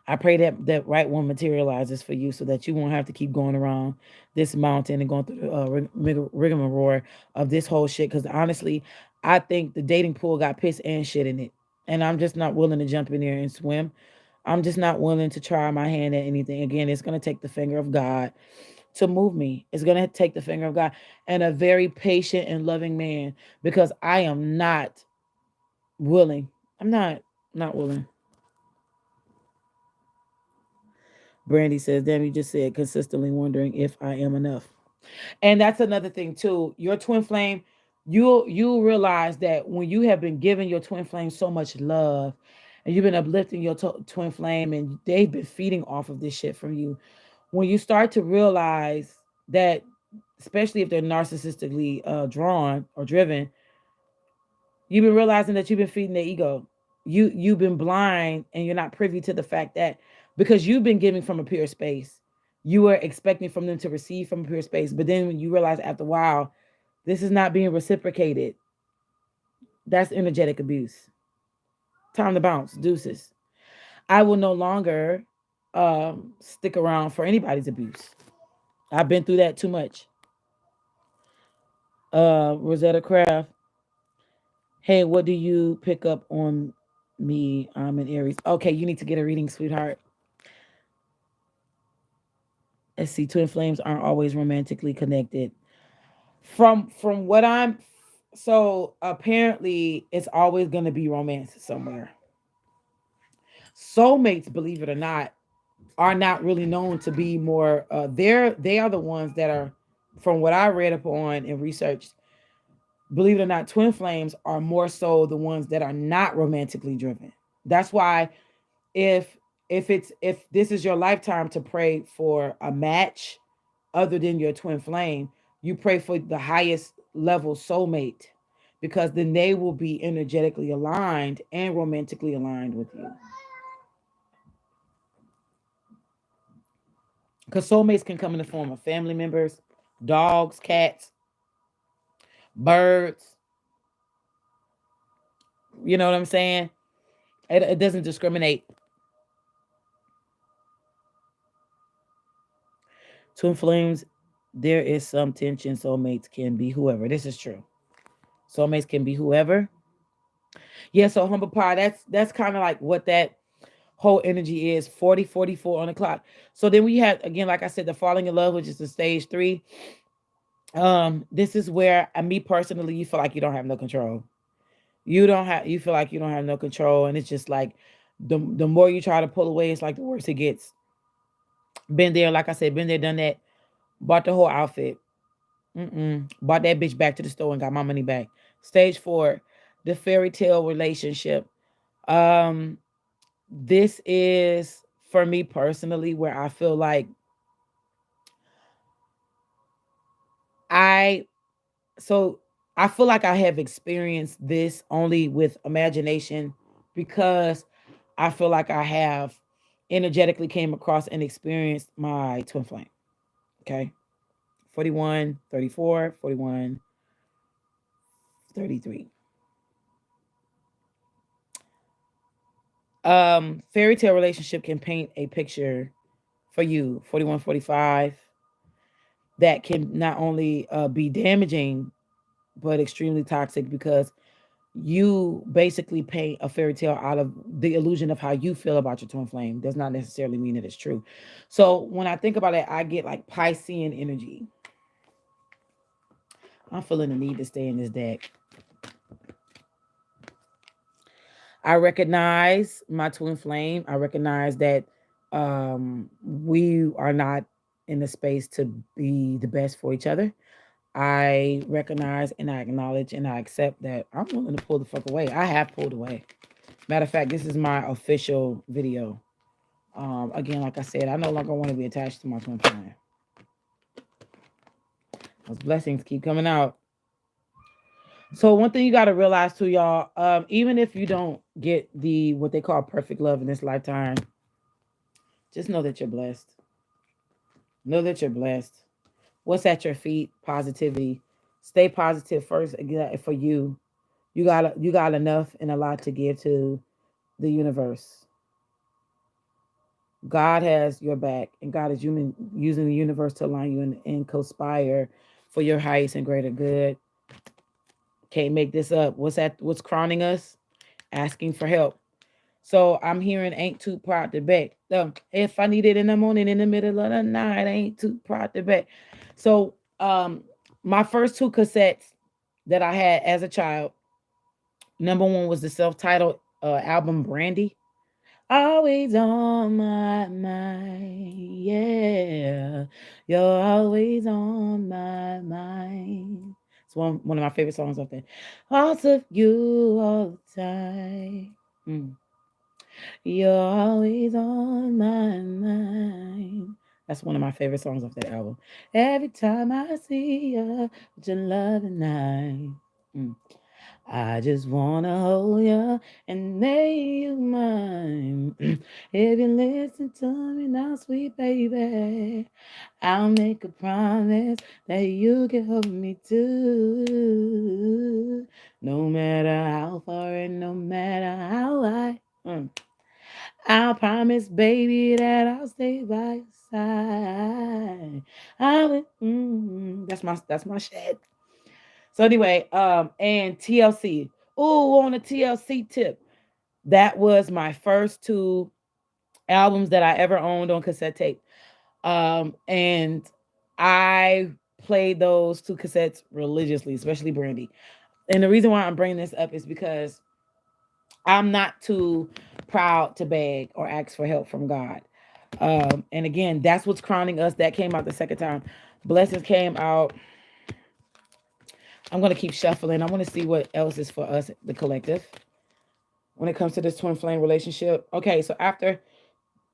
I pray that that right one materializes for you so that you won't have to keep going around this mountain and going through the rigmarole of this whole shit. Because honestly, I think the dating pool got piss and shit in it. And I'm just not willing to jump in there and swim. I'm just not willing to try my hand at anything. Again, it's going to take the finger of God to move me. It's going to take the finger of God and a very patient and loving man because I am not willing. I'm not willing. Brandy says, damn, you just said consistently wondering if I am enough. And that's another thing too. Your twin flame, you realize that when you have been giving your twin flame so much love and you've been uplifting your twin flame and they've been feeding off of this shit from you, when you start to realize that, especially if they're narcissistically drawn or driven, you've been realizing that you've been feeding their ego. You've been blind and you're not privy to the fact that because you've been giving from a pure space, you were expecting from them to receive from a pure space. But then when you realize after a while, this is not being reciprocated. That's energetic abuse. Time to bounce. Deuces. I will no longer stick around for anybody's abuse. I've been through that too much. Rosetta Craft. Hey, what do you pick up on me? I'm in Aries. Okay, you need to get a reading, sweetheart. Let's see. Twin flames aren't always romantically connected. From what I'm, so apparently it's always going to be romance somewhere. Soulmates, believe it or not, are not really known to be more. They are the ones that are, from what I read upon and researched. Believe it or not, twin flames are more so the ones that are not romantically driven. That's why if if this is your lifetime to pray for a match other than your twin flame, you pray for the highest level soulmate because then they will be energetically aligned and romantically aligned with you. Because soulmates can come in the form of family members, dogs, cats, birds. You know what I'm saying? It doesn't discriminate. Twin flames, there is some tension. Soulmates can be whoever. This is true. Soulmates can be whoever. Yeah, so humble pie, that's kind of like what that whole energy is. 40, 44 on the clock. So then we had, again, like I said, the falling in love, which is the stage 3. This is where, me personally, you feel like you don't have no control. You feel like you don't have no control, and it's just like the more you try to pull away, it's like the worse it gets. Been there, like I said, been there, done that. Bought the whole outfit. Bought that bitch back to the store and got my money back. Stage 4, the fairy tale relationship. Um, this is for me personally where I feel like I so I feel like I have experienced this only with imagination, because I feel like I have energetically came across and experienced my twin flame. Okay. 41, 34, 41, 33. Fairy tale relationship can paint a picture for you, 41, 45, that can not only be damaging but extremely toxic, because you basically paint a fairy tale out of the illusion of how you feel about your twin flame. Does not necessarily mean that it's true. So when I think about it, I get like Piscean energy. I'm feeling the need to stay in this deck. I recognize my twin flame. I recognize that we are not in the space to be the best for each other. I recognize and I acknowledge and I accept that I'm willing to pull the fuck away. I have pulled away. Matter of fact, this is my official video. Again, like I said, I no longer want to be attached to my twin flame. Those blessings keep coming out. So one thing you got to realize too, y'all, even if you don't get the what they call perfect love in this lifetime, just know that you're blessed. Know that you're blessed. What's at your feet? Positivity. Stay positive first. Again, for you, you got enough and a lot to give to the universe. God has your back, and God is using the universe to align you and conspire for your highest and greater good. Can't make this up. What's crowning us? Asking for help. So I'm hearing ain't too proud to beg. If I need it in the morning, in the middle of the night, ain't too proud to beg. So my first 2 cassettes that I had as a child, number 1 was the self-titled album Brandy. Always on my mind, yeah. You're always on my mind. It's one of my favorite songs off there. Thoughts of you all the time. Mm. You're always on my mind. That's one of my favorite songs off that album. Every time I see you with your loving eye. Mm. I just wanna hold you and make you mine. If you listen to me now, sweet baby, I'll make a promise that you can hold me too. No matter how far and no matter how high. I'll promise, baby, that I'll stay by your side. That's my shit. So anyway, and TLC. Oh, on a TLC tip, that was my first 2 albums that I ever owned on cassette tape. And I played those 2 cassettes religiously, especially Brandy. And the reason why I'm bringing this up is because I'm not too proud to beg or ask for help from God. And again, that's what's crowning us. That came out the second time. Blessings came out. I'm going to keep shuffling. I want to see what else is for us, the collective, when it comes to this twin flame relationship. Okay, so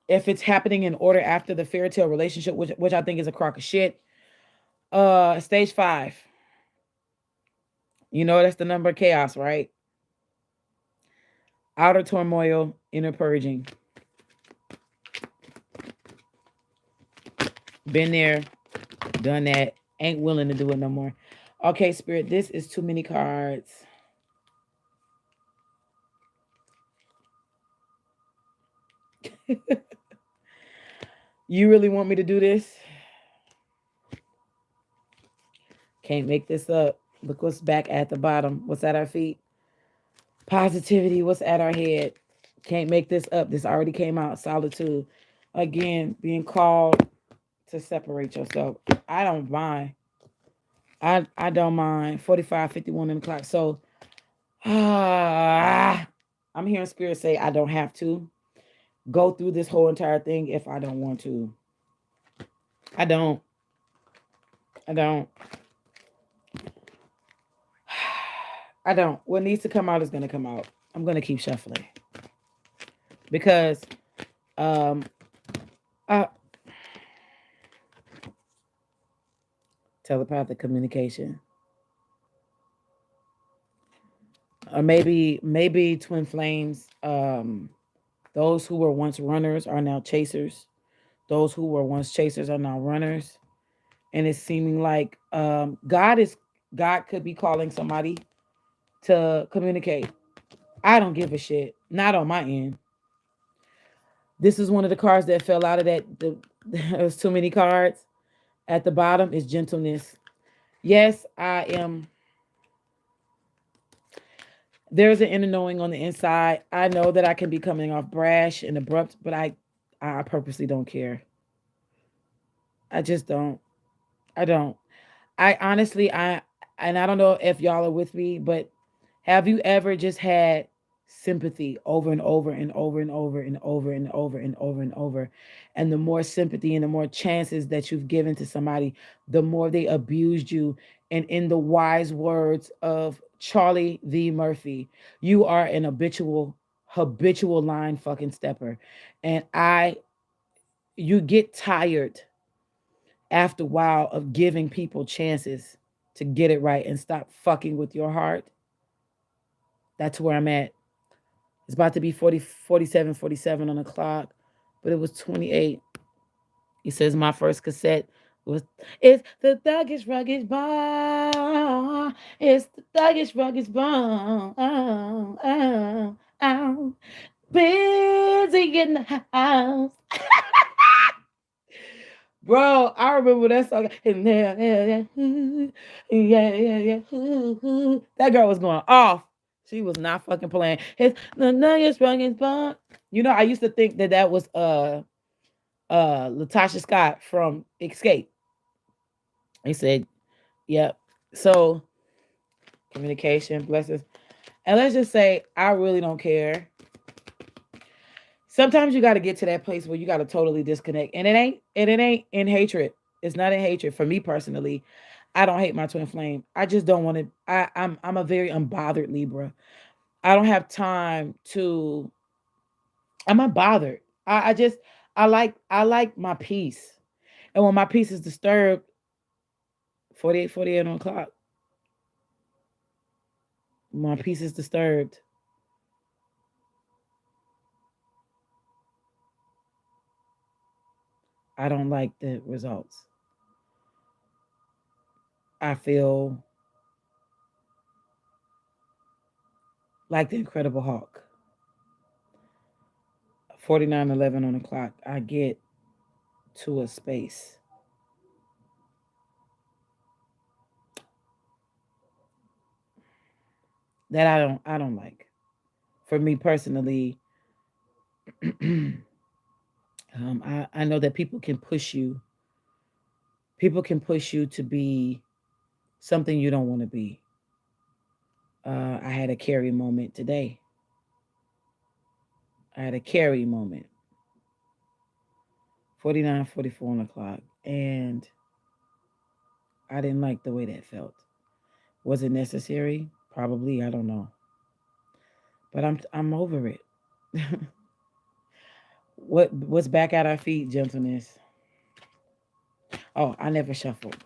if it's happening in order after the fairy tale relationship, which I think is a crock of shit, stage 5. You know that's the number of chaos, right? Outer turmoil, inner purging. Been there, done that. Ain't willing to do it no more. Okay, Spirit, this is too many cards. You really want me to do this? Can't make this up. Look what's back at the bottom. What's at our feet? Positivity. What's at our head? Can't make this up. This already came out. Solitude. Again, being called to separate yourself. I don't mind. I don't mind. 45, 51 in the clock. So I'm hearing spirit say I don't have to go through this whole entire thing if I don't want to. I don't. I don't. I don't. What needs to come out is gonna come out. I'm gonna keep shuffling because um uh, telepathic communication, or maybe twin flames. Those who were once runners are now chasers. Those who were once chasers are now runners, and it's seeming like God could be calling somebody to communicate. I don't give a shit. Not on my end. This is one of the cards that fell out of that. There's too many cards. At the bottom is gentleness. Yes, I am. There's an inner knowing on the inside. I know that I can be coming off brash and abrupt, but I purposely don't care. I just don't. I don't. I honestly, and I don't know if y'all are with me, but have you ever just had sympathy over and over and over and over and over and over and over and over? And the more sympathy and the more chances that you've given to somebody, the more they abused you. And in the wise words of Charlie V. Murphy, you are an habitual line fucking stepper. And you get tired after a while of giving people chances to get it right and stop fucking with your heart. That's where I'm at. It's about to be 40, 47, 47 on the clock, but it was 28. He says my first cassette was it's the thuggish ruggish bar. It's the thuggish ruggish bar. Oh, oh, oh. Busy in the house. Bro, I remember that song. Yeah. That girl was going off. She was not fucking playing. His the nuggets rung his bump. You know, I used to think that was Latasha Scott from Escape. He said, "Yep." So communication, blessings, and let's just say I really don't care. Sometimes you got to get to that place where you got to totally disconnect, and it ain't in hatred. It's not in hatred for me personally. I don't hate my twin flame. I just don't want to. I'm a very unbothered Libra. I don't have time to. I'm unbothered. I like my peace, and when my peace is disturbed, 48 on the clock. My peace is disturbed. I don't like the results. I feel like the Incredible Hulk. 49:11 on the clock. I get to a space that I don't like. For me personally, I know that people can push you. People can push you to be something you don't want to be. I had a carry moment today. I had a carry moment. 49:44 on the clock. And I didn't like the way that felt. Was it necessary? Probably. I don't know. But I'm over it. What's back at our feet, gentleness? Oh, I never shuffled.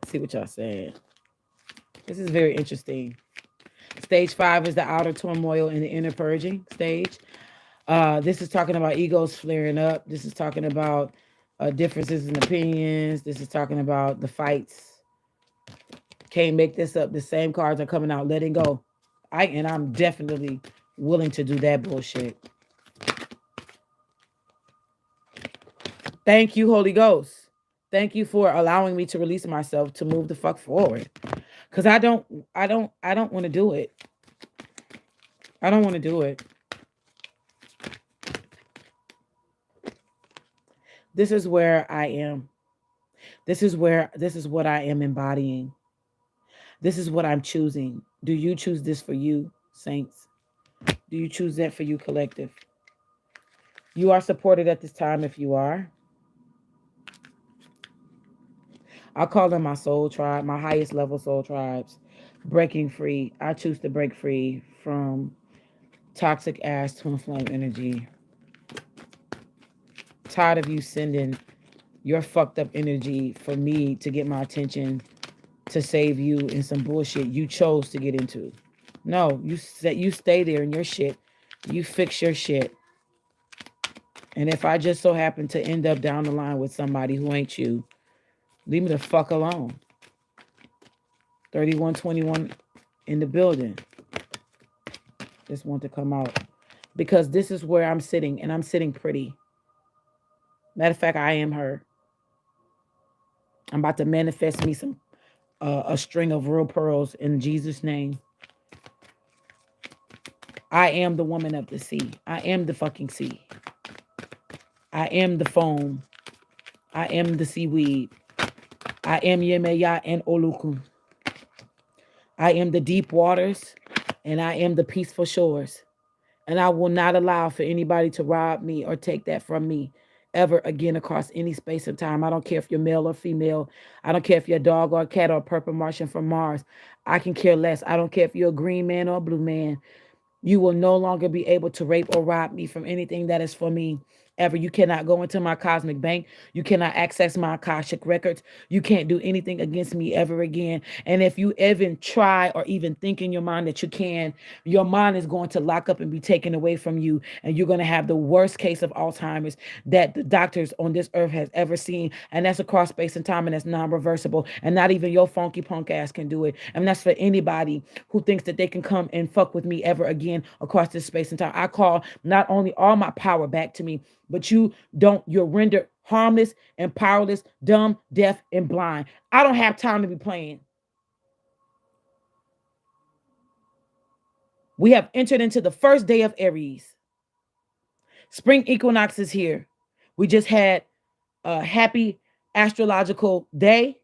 See what y'all said. This is very interesting. Stage 5 is the outer turmoil and the inner purging stage. This is talking about egos flaring up. This is talking about differences in opinions. This is talking about the fights. Can't make this up. The same cards are coming out. Letting go. I'm definitely willing to do that bullshit. Thank you, Holy Ghost. Thank you for allowing me to release myself to move the fuck forward. Cause I don't want to do it. I don't want to do it. This is where I am. This is what I am embodying. This is what I'm choosing. Do you choose this for you, saints? Do you choose that for you, collective? You are supported at this time if you are. I call them my soul tribe, my highest level soul tribes. Breaking free. I choose to break free from toxic ass twin flame energy. Tired of you sending your fucked up energy for me to get my attention to save you in some bullshit you chose to get into. No, you stay there in your shit. You fix your shit. And if I just so happen to end up down the line with somebody who ain't you, leave me the fuck alone. 3121 in the building. Just want to come out. Because this is where I'm sitting, and I'm sitting pretty. Matter of fact, I am her. I'm about to manifest me some a string of real pearls in Jesus' name. I am the woman of the sea. I am the fucking sea. I am the foam. I am the seaweed. I am Yemeya and Olukun. I am the deep waters, and I am the peaceful shores. And I will not allow for anybody to rob me or take that from me ever again across any space and time. I don't care if you're male or female. I don't care if you're a dog or a cat or a purple Martian from Mars. I can care less. I don't care if you're a green man or a blue man. You will no longer be able to rape or rob me from anything that is for me ever. You cannot go into my cosmic bank. You cannot access my Akashic records. You can't do anything against me ever again. And if you even try or even think in your mind that you can, your mind is going to lock up and be taken away from you. And you're going to have the worst case of Alzheimer's that the doctors on this earth has ever seen. And that's across space and time, and that's non-reversible. And not even your funky punk ass can do it. And that's for anybody who thinks that they can come and fuck with me ever again across this space and time. I call not only all my power back to me, but you're rendered harmless and powerless, dumb, deaf, and blind. I don't have time to be playing. We have entered into the first day of Aries. Spring equinox is here. We just had a happy astrological day.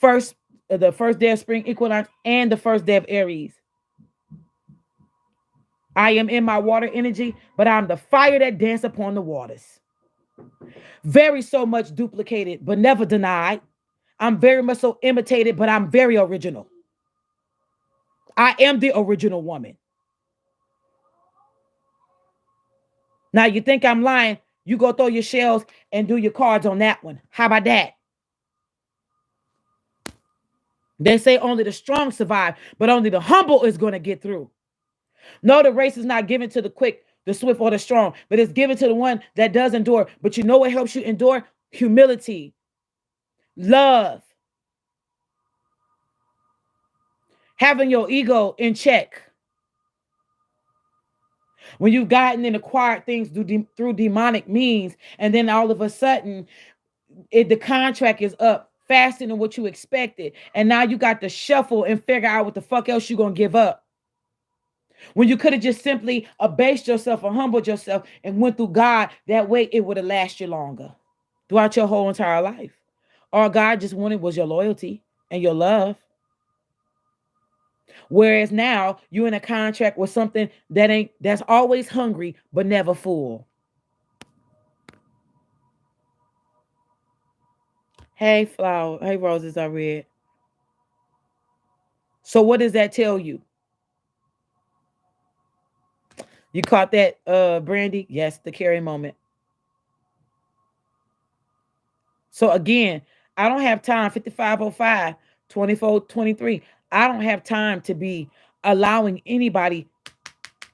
The first day of spring equinox and the first day of Aries. I am in my water energy, but I'm the fire that dance upon the waters. Very so much duplicated, but never denied. I'm very much so imitated, but I'm very original. I am the original woman. Now you think I'm lying, you go throw your shells and do your cards on that one. How about that? They say only the strong survive, but only the humble is going to get through. No, the race is not given to the quick, the swift, or the strong, but it's given to the one that does endure. But you know what helps you endure? Humility, love, having your ego in check. When you've gotten and acquired things through demonic means, and then all of a sudden, the contract is up faster than what you expected, and now you got to shuffle and figure out what the fuck else you're gonna give up. When you could have just simply abased yourself or humbled yourself and went through God, that way it would have lasted you longer throughout your whole entire life. All God just wanted was your loyalty and your love. Whereas now you're in a contract with something that's always hungry but never full. Hey, flower. Hey, roses are red. So what does that tell you? You caught that, Brandy? Yes, the carry moment. So again, I don't have time, 5505, 2423. I don't have time to be allowing anybody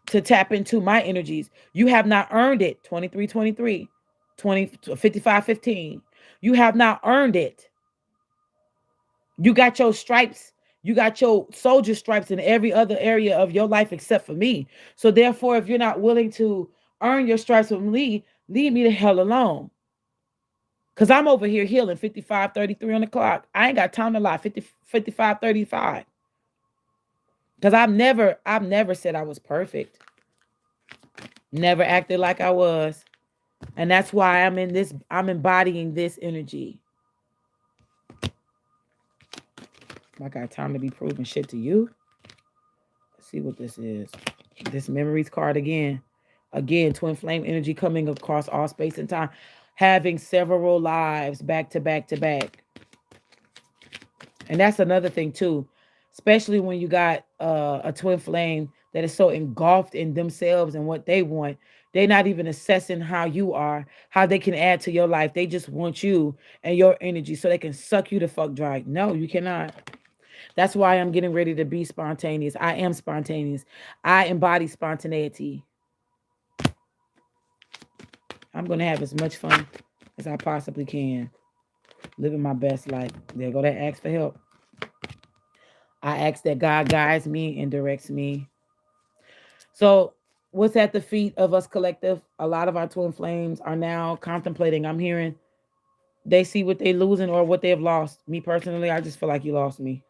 to tap into my energies. You have not earned it. 23, 23, 20, 55, 15. You have not earned it. You got your stripes. You got your soldier stripes in every other area of your life except for me. So therefore, if you're not willing to earn your stripes with me, leave me the hell alone. Because I'm over here healing 55, 33 on the clock. I ain't got time to lie. 50, 55, 35. Because I've never said I was perfect. Never acted like I was. And that's why I'm embodying this energy. I got time to be proving shit to you. Let's see what this is. This memories card again. Again, twin flame energy coming across all space and time. Having several lives back to back to back. And that's another thing too. Especially when you got a twin flame that is so engulfed in themselves and what they want. They're not even assessing how you are, how they can add to your life. They just want you and your energy so they can suck you the fuck dry. No, you cannot. That's why I'm getting ready to be spontaneous. I am spontaneous. I embody spontaneity. I'm going to have as much fun as I possibly can. Living my best life. There go that ask for help. I ask that God guides me and directs me. So what's at the feet of us collective? A lot of our twin flames are now contemplating. I'm hearing they see what they're losing or what they have lost. Me personally, I just feel like you lost me.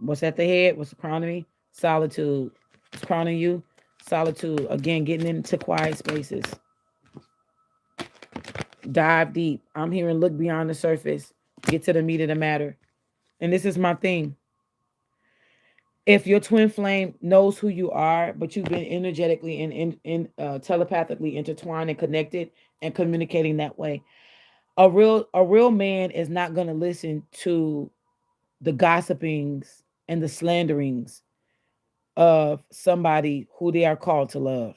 What's at the head? What's crowning me? Solitude. What's crowning you? Solitude. Again, getting into quiet spaces. Dive deep. I'm hearing look beyond the surface. Get to the meat of the matter. And this is my thing. If your twin flame knows who you are, but you've been energetically and telepathically intertwined and connected and communicating that way, a real man is not going to listen to the gossipings and the slanderings of somebody who they are called to love.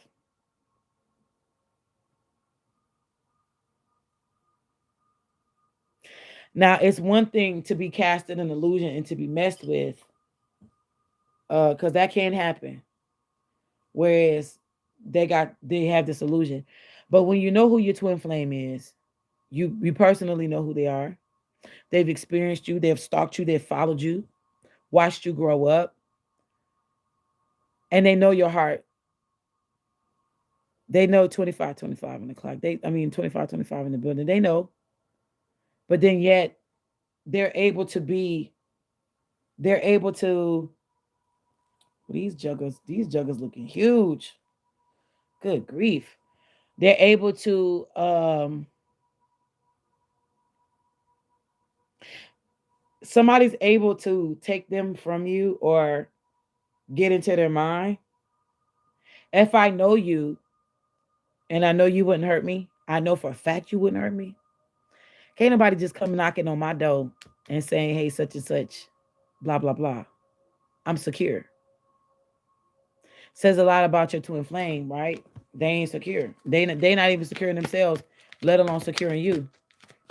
Now, it's one thing to be casted an illusion and to be messed with, because that can happen. Whereas they have this illusion. But when you know who your twin flame is, you personally know who they are. They've experienced you, they've stalked you, they've followed you, watched you grow up, and they know your heart. They know 25, 25 in the clock. 25, 25 in the building. They know. But then yet they're able to these juggers looking huge. Good grief. They're able to somebody's able to take them from you or get into their mind. If I know you and I know you wouldn't hurt me, I know for a fact you wouldn't hurt me. Can't nobody just come knocking on my door and saying, hey, such and such, blah, blah, blah. I'm secure. Says a lot about your twin flame, right? They ain't secure. They not even securing themselves, let alone securing you.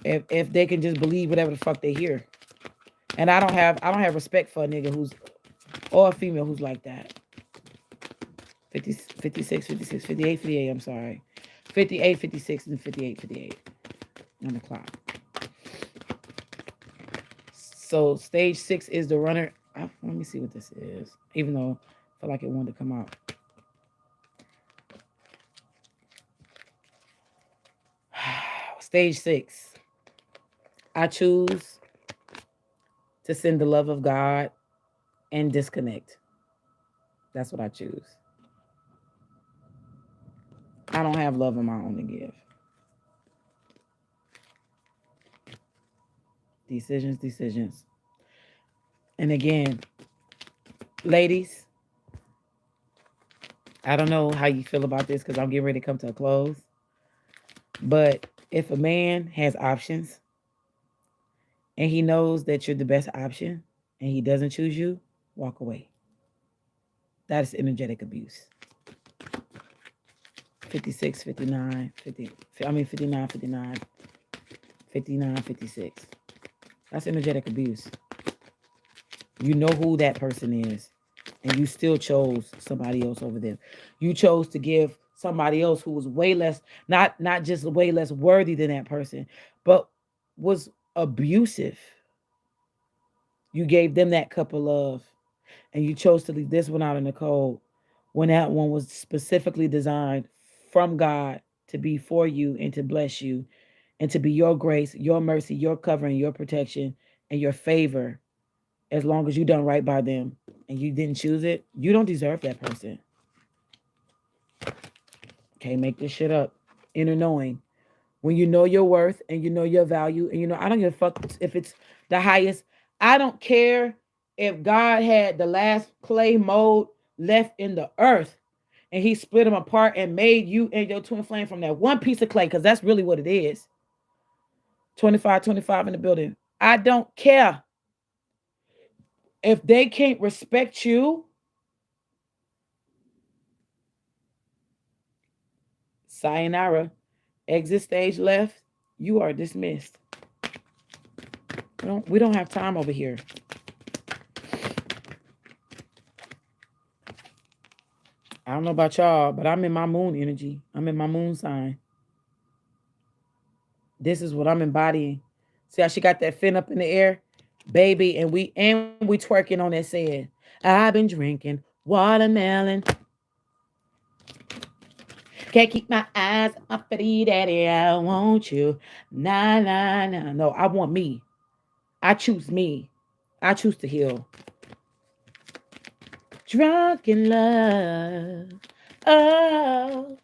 If they can just believe whatever the fuck they hear. And I don't have respect for a nigga who's or a female who's like that. 50, 56, 56, 58, 58, I'm sorry. 58, 56, and 58, 58 on the clock. So stage 6 is the runner. Let me see what this is. Even though I feel like it wanted to come out. Stage 6. I choose to send the love of God and disconnect. That's what I choose. I don't have love of my own to give. Decisions. And again, ladies, I don't know how you feel about this because I'm getting ready to come to a close. But if a man has options and he knows that you're the best option and he doesn't choose you, walk away. That's energetic abuse. 56, 59, 50, 59, 59, 59, 56. That's energetic abuse. You know who that person is. and you still chose somebody else over them. You chose to give somebody else who was way less, not just way less worthy than that person, but was abusive. You gave them that cup of love, and you chose to leave this one out in the cold when that one was specifically designed from God to be for you and to bless you and to be your grace, your mercy, your covering, your protection, and your favor. As long as you done right by them and you didn't choose it, you don't deserve that person. Can't make this shit up. Inner knowing. When you know your worth and you know your value, and you know, I don't give a fuck if it's the highest. I don't care if God had the last clay mold left in the earth and he split them apart and made you and your twin flame from that one piece of clay, because that's really what it is. 25, 25 in the building. I don't care. If they can't respect you, sayonara, exit stage left, you are dismissed. We don't have time over here. I don't know about y'all, but I'm in my moon energy. I'm in my moon sign. This is what I'm embodying. See how she got that fin up in the air? Baby, and we twerking on that saying. I've been drinking watermelon. Can't keep my eyes off of you, daddy. I want you. Nah, nah, nah. No, I want me. I choose me. I choose to heal. Drunk in love. Oh.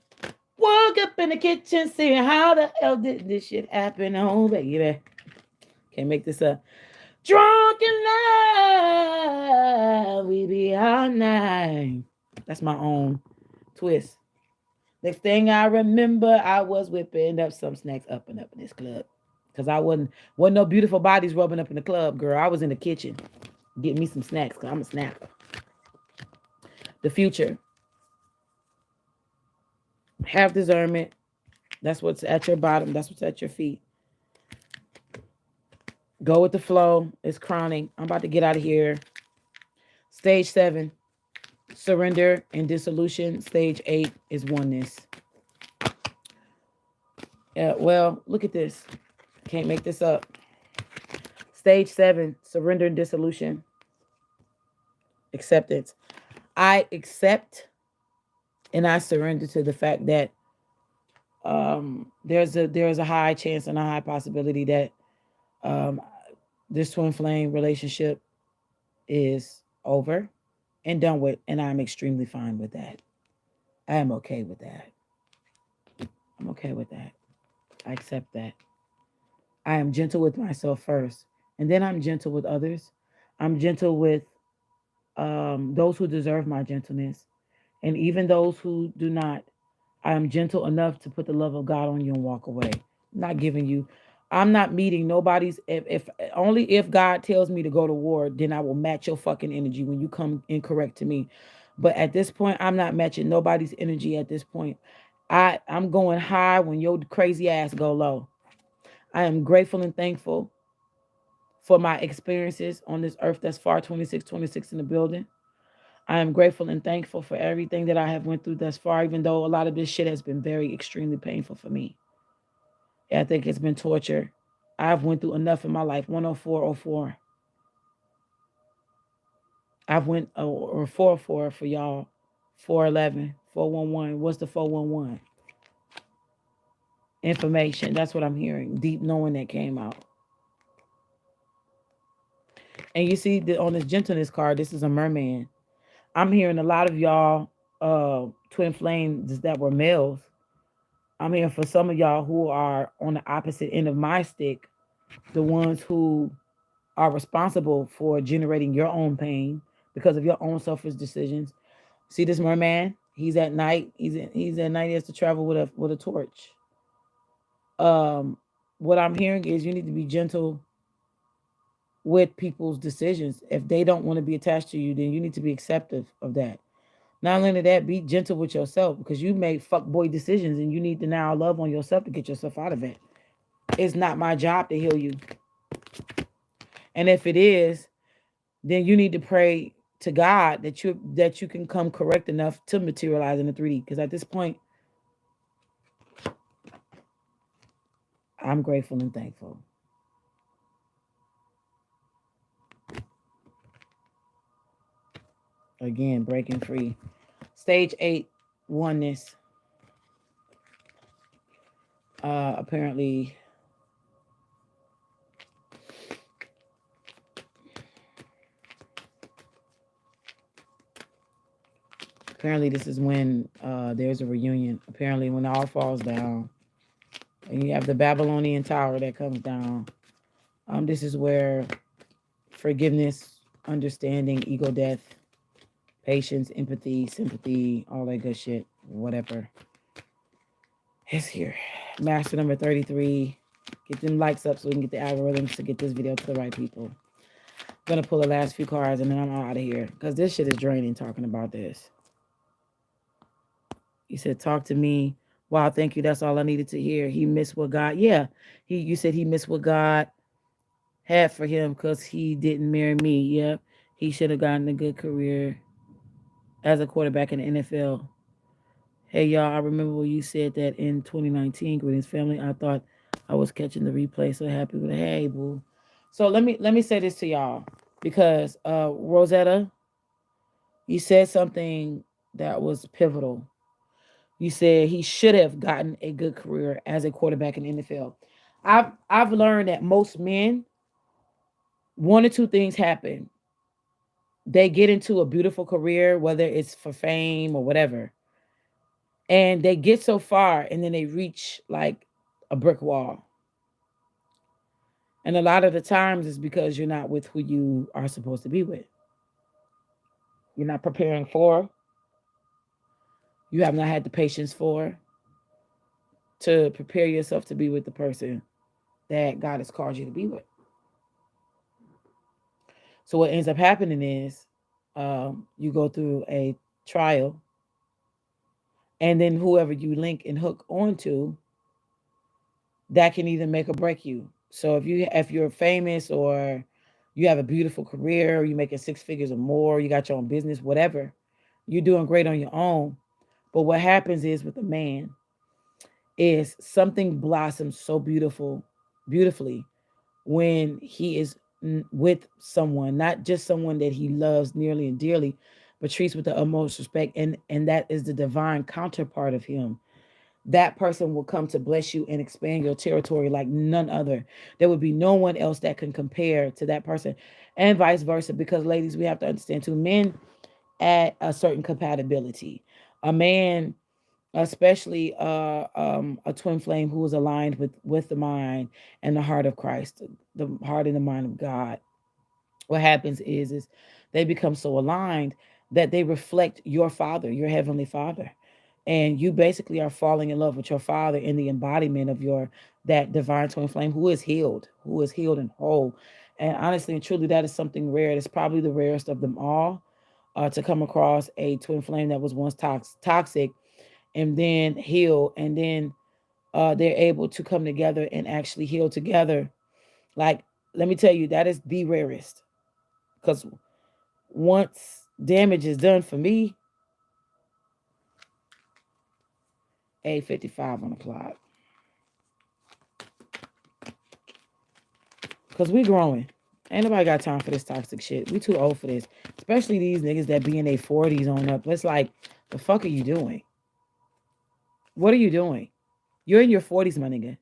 Woke up in the kitchen saying, how the hell did this shit happen? Oh, baby. Can't make this up. Drunk in love. We be all night. That's my own twist. Next thing I remember, I was whipping up some snacks up and up in this club. Because I wasn't no beautiful bodies rubbing up in the club, girl. I was in the kitchen getting me some snacks because I'm a snacker. The future. Have discernment. That's what's at your bottom. That's what's at your feet. Go with the flow. It's crowning. I'm about to get out of here. Stage 7, surrender and dissolution. Stage 8 is oneness. Yeah, well, look at this. Can't make this up. Stage 7, surrender and dissolution. Acceptance. I accept and I surrender to the fact that there's a high chance and a high possibility that um, this twin flame relationship is over and done with, and I'm extremely fine with that. I am okay with that. I'm okay with that. I accept that. I am gentle with myself first, and then I'm gentle with others. I'm gentle with those who deserve my gentleness, and even those who do not. I am gentle enough to put the love of God on you and walk away. I'm not giving you. I'm not meeting nobody's. If only if God tells me to go to war, then I will match your fucking energy when you come incorrect to me. But at this point, I'm not matching nobody's energy. At this point, I'm going high when your crazy ass go low. I am grateful and thankful for my experiences on this earth that's far 26, 26 in the building. I am grateful and thankful for everything that I have went through thus far, even though a lot of this shit has been very extremely painful for me. I think it's been torture. I've went through enough in my life. 10404. I've went or 44 for y'all. 411, 411. What's the 411? Information. That's what I'm hearing. Deep knowing that came out. And you see that on this gentleness card, this is a merman. I'm hearing a lot of y'all twin flames that were males. I'm hearing for some of y'all who are on the opposite end of my stick, the ones who are responsible for generating your own pain because of your own selfish decisions. See this merman? He's at night. He's at night. He has to travel with a torch. What I'm hearing is you need to be gentle with people's decisions. If they don't want to be attached to you, then you need to be accepting of that. Not only that, be gentle with yourself because you made fuckboy decisions and you need to now love on yourself to get yourself out of it. It's not my job to heal you. And if it is, then you need to pray to God that you can come correct enough to materialize in the 3D. Because at this point, I'm grateful and thankful. Again, breaking free. Stage 8, oneness. Apparently, this is when there's a reunion. Apparently, when all falls down, and you have the Babylonian tower that comes down. This is where forgiveness, understanding, ego death, patience, empathy, sympathy, all that good shit, whatever, is here. Master number 33. Get them likes up so we can get the algorithms to get this video to the right people. I'm going to pull the last few cards and then I'm out of here because this shit is draining talking about this. You said, talk to me. Wow, thank you. That's all I needed to hear. He missed what God, yeah. You said he missed what God had for him because he didn't marry me. Yep. He should have gotten a good career as a quarterback in the NFL. Hey, y'all, I remember when you said that in 2019, Greetings Family. I thought I was catching the replay, so happy with it. Hey, boo. So let me say this to y'all because Rosetta, you said something that was pivotal. You said he should have gotten a good career as a quarterback in the NFL. I've learned that most men, one or two things happen. They get into a beautiful career, whether it's for fame or whatever, and they get so far and then they reach like a brick wall. And a lot of the times it's because you're not with who you are supposed to be with. You're not preparing for, you have not had the patience for, to prepare yourself to be with the person that God has called you to be with. So what ends up happening is you go through a trial, and then whoever you link and hook onto, that can either make or break you. So if you're famous or you have a beautiful career, you're making 6 figures or more, you got your own business, whatever, you're doing great on your own. But what happens is with a man is something blossoms so beautifully when he is with someone, not just someone that he loves nearly and dearly, but treats with the utmost respect, and that is the divine counterpart of him. That person will come to bless you and expand your territory like none other. There would be no one else that can compare to that person, and vice versa. Because ladies, we have to understand too, men add a certain compatibility. A man, especially a twin flame who is aligned with the mind and the heart of Christ, the heart and the mind of God. What happens is they become so aligned that they reflect your father, your heavenly father. And you basically are falling in love with your father in the embodiment of your that divine twin flame who is healed and whole. And honestly and truly, that is something rare. It's probably the rarest of them all, to come across a twin flame that was once toxic and then heal, and then they're able to come together and actually heal together. Like, let me tell you, that is the rarest. Because once damage is done for me, A55 on the clock. Because we growing. Ain't nobody got time for this toxic shit. We too old for this. Especially these niggas that be in their 40s on up. It's like, the fuck are you doing? What are you doing? You're in your 40s, my nigga.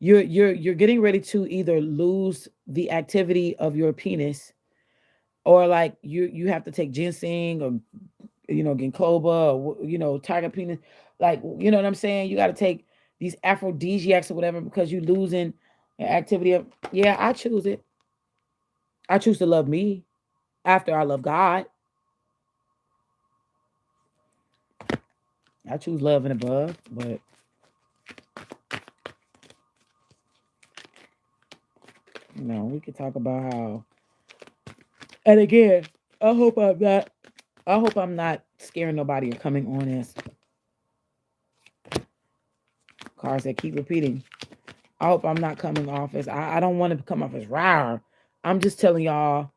You're getting ready to either lose the activity of your penis, or like you have to take ginseng, or ginkgoba, or tiger penis, like, you know what I'm saying? You got to take these aphrodisiacs or whatever because you losing the activity of. Yeah, I choose it. I choose to love me after I love God. I choose love and above, but we could talk about how. And again, I hope I'm not scaring nobody or coming on as cards that keep repeating. I hope I'm not coming off as, I don't want to come off as rawr. I'm just telling y'all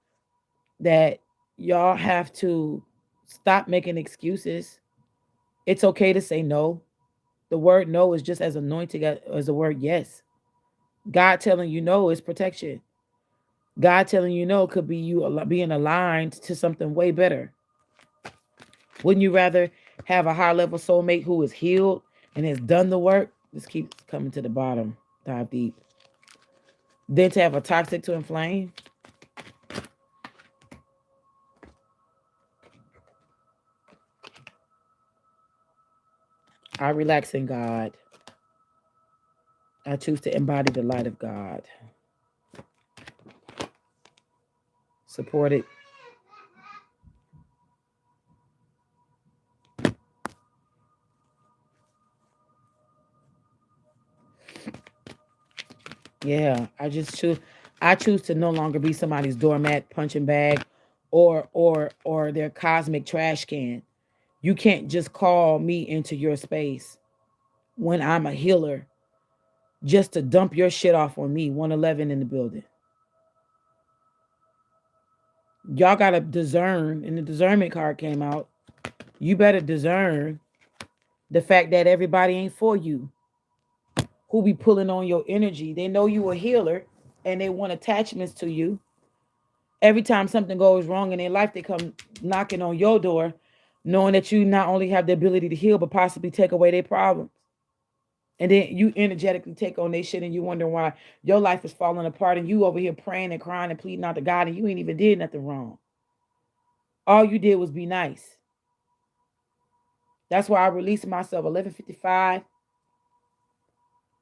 that Y'all have to stop making excuses. It's okay to say no. The word no is just as anointing as the word yes. God telling you no is protection. God telling you no could be you being aligned to something way better. Wouldn't you rather have a high level soulmate who is healed and has done the work? This keeps coming to the bottom, dive deep. Than to have a toxic to inflame? I relax in God. I choose to embody the light of God. Support it. Yeah, I choose to no longer be somebody's doormat, punching bag, or their cosmic trash can. You can't just call me into your space when I'm a healer just to dump your shit off on me. 111 in the building. Y'all gotta discern, and the discernment card came out. You better discern the fact that everybody ain't for you. Who be pulling on your energy? They know you a healer, and they want attachments to you. Every time something goes wrong in their life, they come knocking on your door, knowing that you not only have the ability to heal, but possibly take away their problems. And then you energetically take on their shit, and you wonder why your life is falling apart, and you over here praying and crying and pleading out to God, and you ain't even did nothing wrong. All you did was be nice. That's why I released myself 11:55.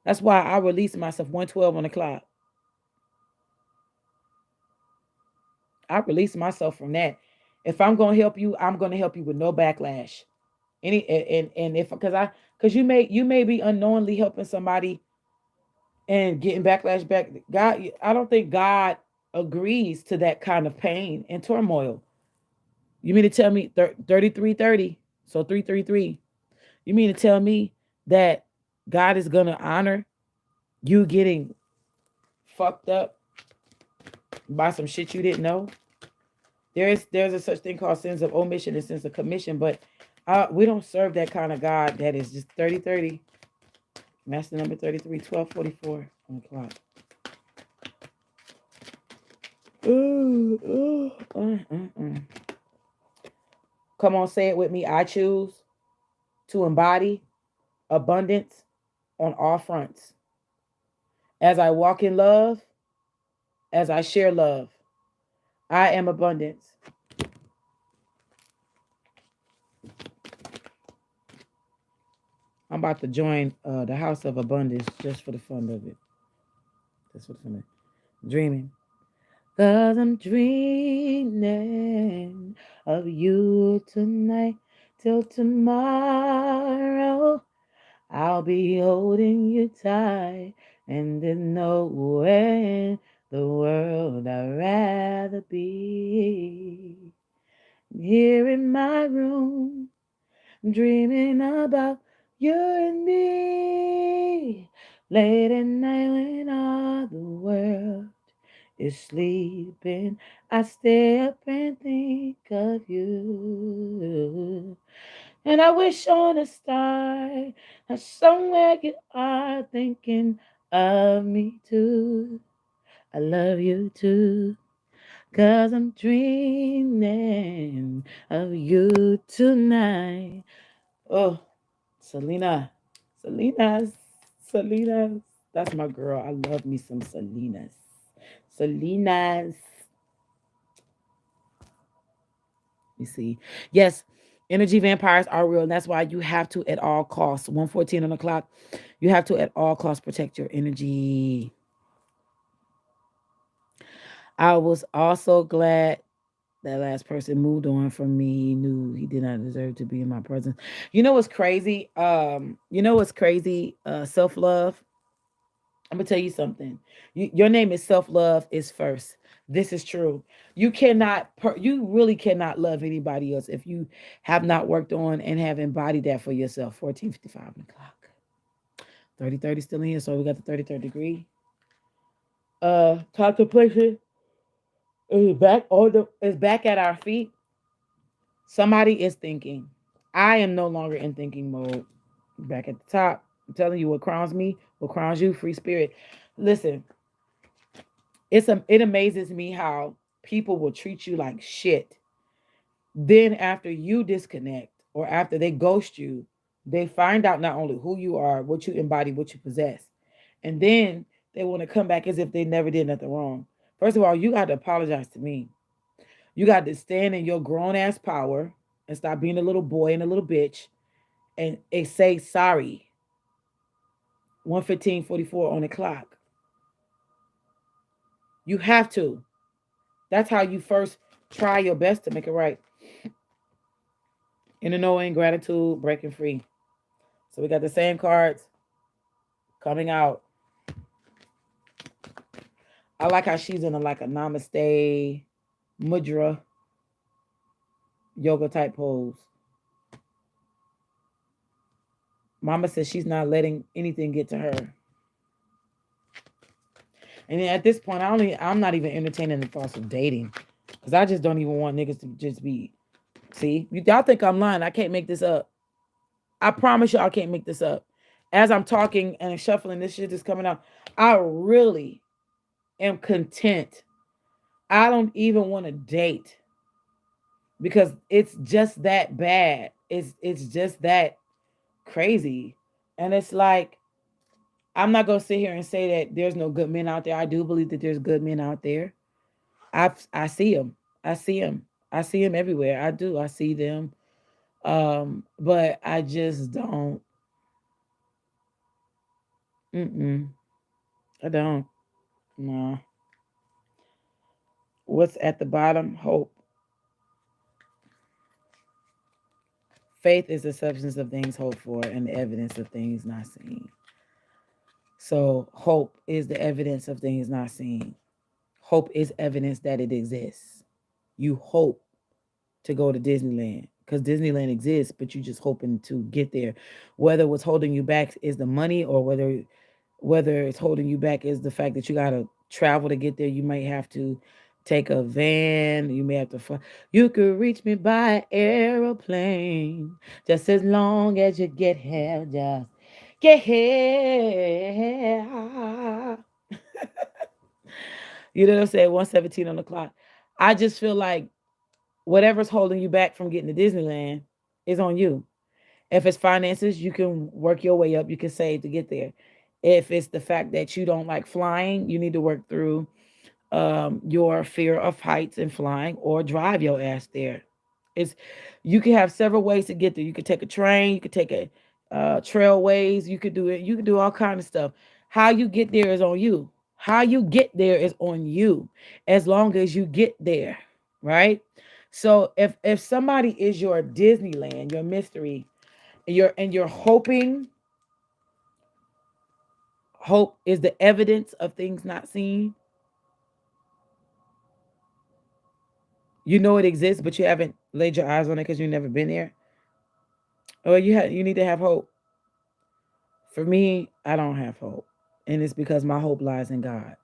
That's why I released myself 1:12 on the clock. I released myself from that. If I'm gonna help you, I'm gonna help you with no backlash. And if because you may be unknowingly helping somebody and getting backlash back. God, I don't think God agrees to that kind of pain and turmoil. You mean to tell me 3330? So 333. You mean to tell me that God is gonna honor you getting fucked up by some shit you didn't know? There's a such thing called sins of omission and sins of commission, but we don't serve that kind of God that is just 3030. Master number 33, 1244 on the clock. Ooh, ooh, Come on, say it with me. I choose to embody abundance on all fronts. As I walk in love, as I share love, I am abundance. I'm about to join the House of Abundance just for the fun of it. Just for the fun of it. Dreaming. Cause I'm dreaming of you tonight till tomorrow. I'll be holding you tight, and there's nowhere in the world I'd rather be. Here in my room, dreaming about you and me. Late at night when all the world is sleeping, I stay up and think of you. And I wish on a star that somewhere you are thinking of me too. I love you too, 'cause I'm dreaming of you tonight. Oh, Selena. Selena's. Selena's. That's my girl. I love me some Selena's. Selena's. You see. Yes, energy vampires are real, and that's why you have to at all costs. 114 on the clock. You have to at all costs protect your energy. I was also glad that last person moved on from me. He knew he did not deserve to be in my presence. You know what's crazy? You know what's crazy? Self-love. I'm gonna tell you something. Your name is self-love is first. This is true. You really cannot love anybody else if you have not worked on and have embodied that for yourself. 14:55 on the clock. 30:30 still in here, so we got the 33rd degree. Contemplation. Is back at our feet. Somebody is thinking. I am no longer in thinking mode. Back at the top. I'm telling you what crowns me, what crowns you, free spirit. Listen, it amazes me how people will treat you like shit. Then after you disconnect or after they ghost you, they find out not only who you are, what you embody, what you possess. And then they want to come back as if they never did nothing wrong. First of all, you got to apologize to me. You got to stand in your grown ass power and stop being a little boy and a little bitch and say sorry. 1:15:44 on the clock. You have to. That's how you first try your best to make it right. In the knowing, gratitude, breaking free. So we got the same cards coming out. I like how she's in like a namaste mudra yoga type pose. Mama says she's not letting anything get to her. And then at this point, I'm not even entertaining the thoughts of dating. Because I just don't even want niggas to just be. See, y'all think I'm lying. I can't make this up. I promise you I can't make this up. As I'm talking and shuffling, this shit is coming out. I really am content. I don't even want to date because it's just that bad. It's just that crazy. And it's like I'm not gonna sit here and say that there's no good men out there. I do believe that there's good men out there. I see them. I see them. I see them everywhere. I do. I see them. But I just don't. Mm-mm. I don't. No. What's at the bottom? Hope. Faith is the substance of things hoped for and the evidence of things not seen. So hope is the evidence of things not seen. Hope is evidence that it exists. You hope to go to Disneyland because Disneyland exists, but you just hoping to get there. Whether what's holding you back is the money or whether it's holding you back is the fact that you gotta travel to get there. You might have to take a van. You may have to fly. You could reach me by aeroplane just as long as you get here. Just get here. You know what I'm saying? 1:17 on the clock. I just feel like whatever's holding you back from getting to Disneyland is on you. If it's finances, you can work your way up. You can save to get there. If it's the fact that you don't like flying, you need to work through your fear of heights and flying, or drive your ass there. It's you can have several ways to get there. You could take a train. You could take a trailways. You could do it. You could do all kind of stuff. How you get there is on you. How you get there is on you. As long as you get there, right? So if somebody is your Disneyland, your mystery, and you're hoping, hope is the evidence of things not seen. You know it exists, but you haven't laid your eyes on it because you've never been there. Or you need to have hope. For me, I don't have hope, and it's because my hope lies in God.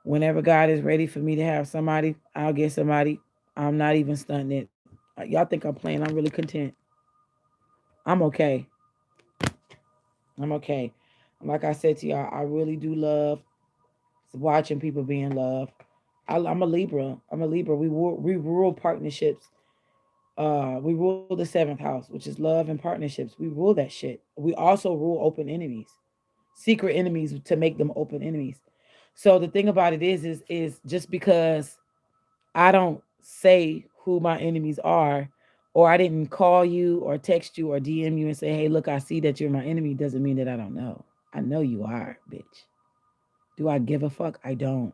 Whenever God is ready for me to have somebody, I'll get somebody. I'm not even stunting it. Y'all think I'm playing? I'm really content. I'm okay. I'm okay. Like I said to y'all, I really do love watching people be in love. I'm a Libra. I'm a Libra. We rule partnerships. We rule the seventh house, which is love and partnerships. We rule that shit. We also rule open enemies, secret enemies to make them open enemies. So the thing about it is just because I don't say who my enemies are, or I didn't call you or text you or DM you and say, hey, look, I see that you're my enemy, doesn't mean that I don't know. I know you are, bitch. Do I give a fuck? I don't.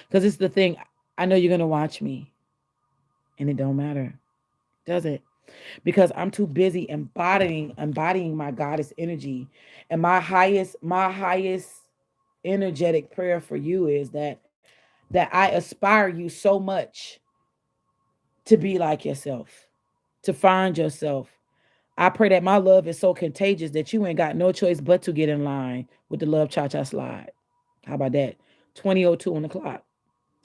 Because it's the thing, I know you're gonna watch me. And it don't matter. Does it? Because I'm too busy embodying my goddess energy. And my highest energetic prayer for you is that I aspire you so much to be like yourself, to find yourself. I pray that my love is so contagious that you ain't got no choice but to get in line with the love cha cha slide. How about that? 20:02 on the clock.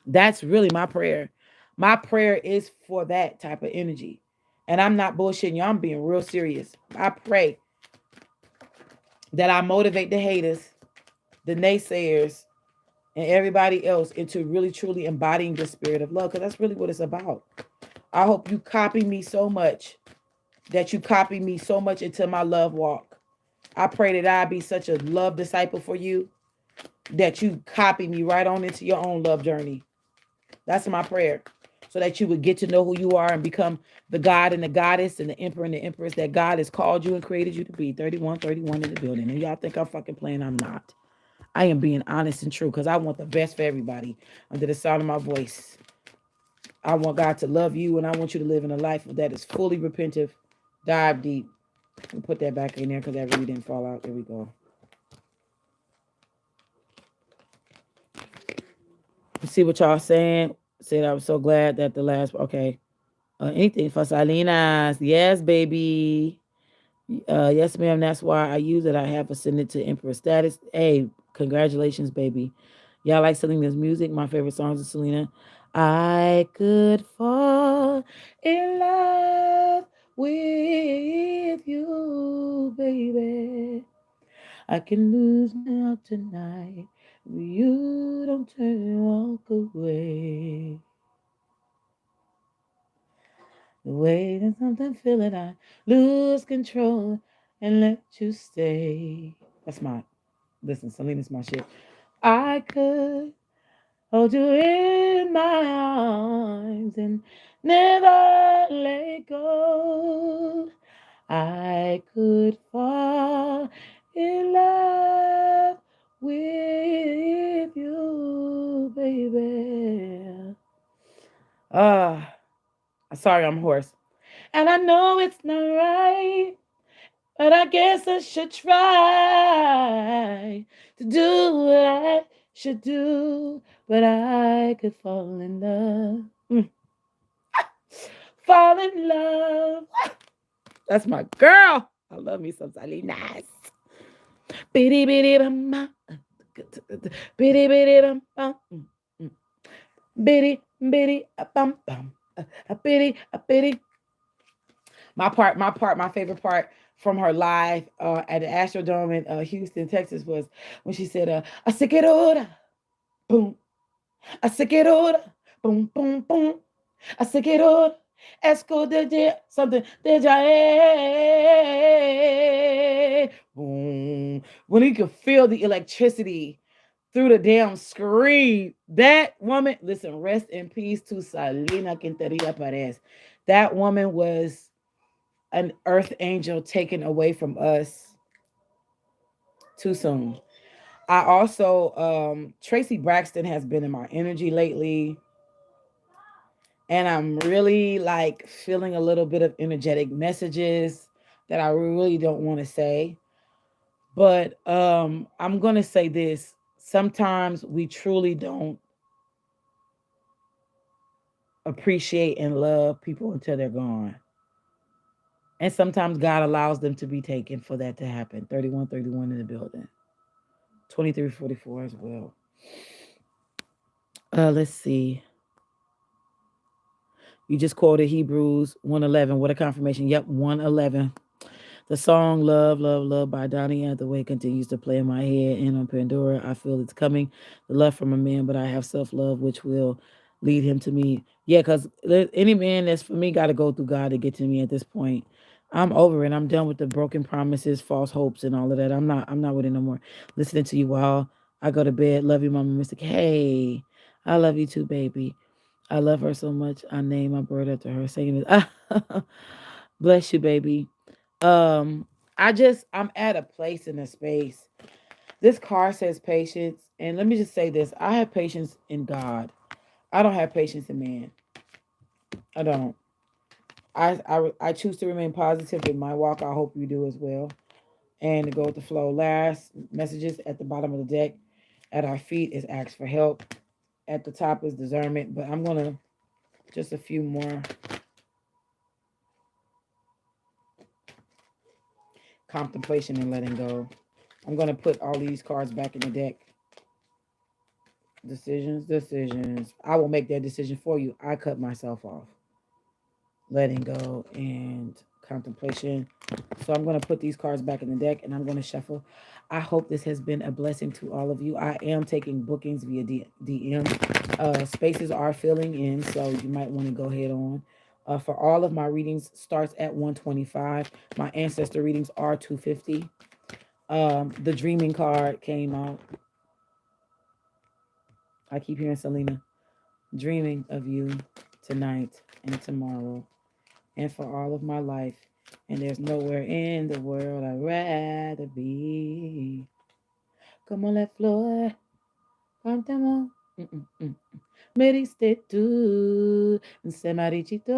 That's really my prayer. My prayer is for that type of energy. And I'm not bullshitting you. I'm being real serious. I pray that I motivate the haters, the naysayers, and everybody else into really truly embodying the spirit of love, because that's really what it's about. I hope you copy me so much that you copy me so much into my love walk. I pray that I be such a love disciple for you that you copy me right on into your own love journey. That's my prayer. So that you would get to know who you are and become the God and the goddess and the emperor and the empress that God has called you and created you to be. 31, 31 in the building. And y'all think I'm fucking playing. I'm not. I am being honest and true because I want the best for everybody under the sound of my voice. I want God to love you, and I want you to live in a life that is fully repentive. Dive deep. And put that back in there because that really didn't fall out. There we go. See what y'all saying. Said I was so glad that the last. Okay. Anything for Salinas. Yes, baby. Yes, ma'am. That's why I use it. I have ascended to emperor status. Hey, congratulations, baby. Y'all like Selena's music? My favorite songs of Selena. I could fall in love with you, baby. I can lose my out tonight. You don't turn and walk away. The way that something feel it, I lose control and let you stay. That's my listen, Selena's my shit. I could hold you in my arms and never let go. I could fall in love with you, baby. Sorry, I'm hoarse. And I know it's not right, but I guess I should try to do what I should do. But I could fall in love. Fall in love. That's my girl. I love me some Salinas. Bitty bitty bum bum. Bitty bitty bum bum. Bitty bitty bum bum. A bitty a bitty. My favorite part from her live at the Astrodome in Houston, Texas was when she said, "A seguidora, boom, a seguidora, boom, boom, boom, a seguidora, esco de something de ja, boom." When you could feel the electricity through the damn screen, that woman. Listen, rest in peace to Salina Quinteria Perez. That woman was an earth angel taken away from us too soon. I also Tracy Braxton has been in my energy lately, and I'm really like feeling a little bit of energetic messages that I really don't want to say. But I'm going to say this. Sometimes we truly don't appreciate and love people until they're gone. And sometimes God allows them to be taken for that to happen. 31, 31 in the building. 2344 as well. Let's see. You just quoted Hebrews 1:11. What a confirmation. Yep, 1:11. The song Love, Love, Love by Donnie Hathaway continues to play in my head and on Pandora. I feel it's coming. The love from a man, but I have self-love, which will lead him to me. Yeah, because any man that's for me got to go through God to get to me at this point. I'm over it. I'm done with the broken promises, false hopes, and all of that. I'm not with it no more. Listening to you while I go to bed. Love you, Mama Mystic. Hey, I love you too, baby. I love her so much. I name my bird after her. Singing this. Bless you, baby. Um, I'm at a place in a space. This card says patience, and let me just say this: I have patience in God. I don't have patience in man. I don't. I choose to remain positive in my walk. I hope you do as well. And to go with the flow. Last messages at the bottom of the deck. At our feet is ask for help. At the top is discernment. But I'm gonna just a few more contemplation and letting go. I'm gonna put all these cards back in the deck. Decisions. I will make that decision for you. I cut myself off. Letting go and contemplation. So I'm going to put these cards back in the deck and I'm going to shuffle. I hope this has been a blessing to all of you. I am taking bookings via DM. Spaces are filling in, so you might want to go ahead on. For all of my readings starts at 125. My ancestor readings are 250. The dreaming card came out. I keep hearing Selena dreaming of you tonight and tomorrow and for all of my life. And there's nowhere in the world I'd rather be. Como la flor, cantamos. Me diste tú, se marchitó.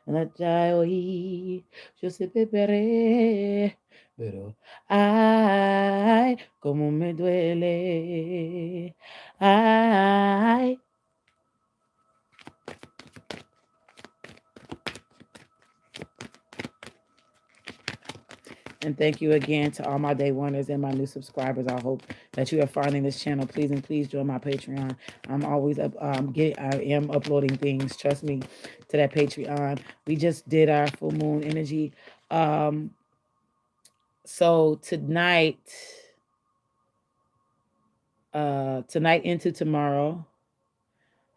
La ya oí, yo se beberé. Pero, ay, como me duele. Ay, and thank you again to all my day oneers and my new subscribers. I hope that you are finding this channel. Please and please join my Patreon. I'm always up. I am uploading things. Trust me, to that Patreon. We just did our full moon energy. So tonight into tomorrow,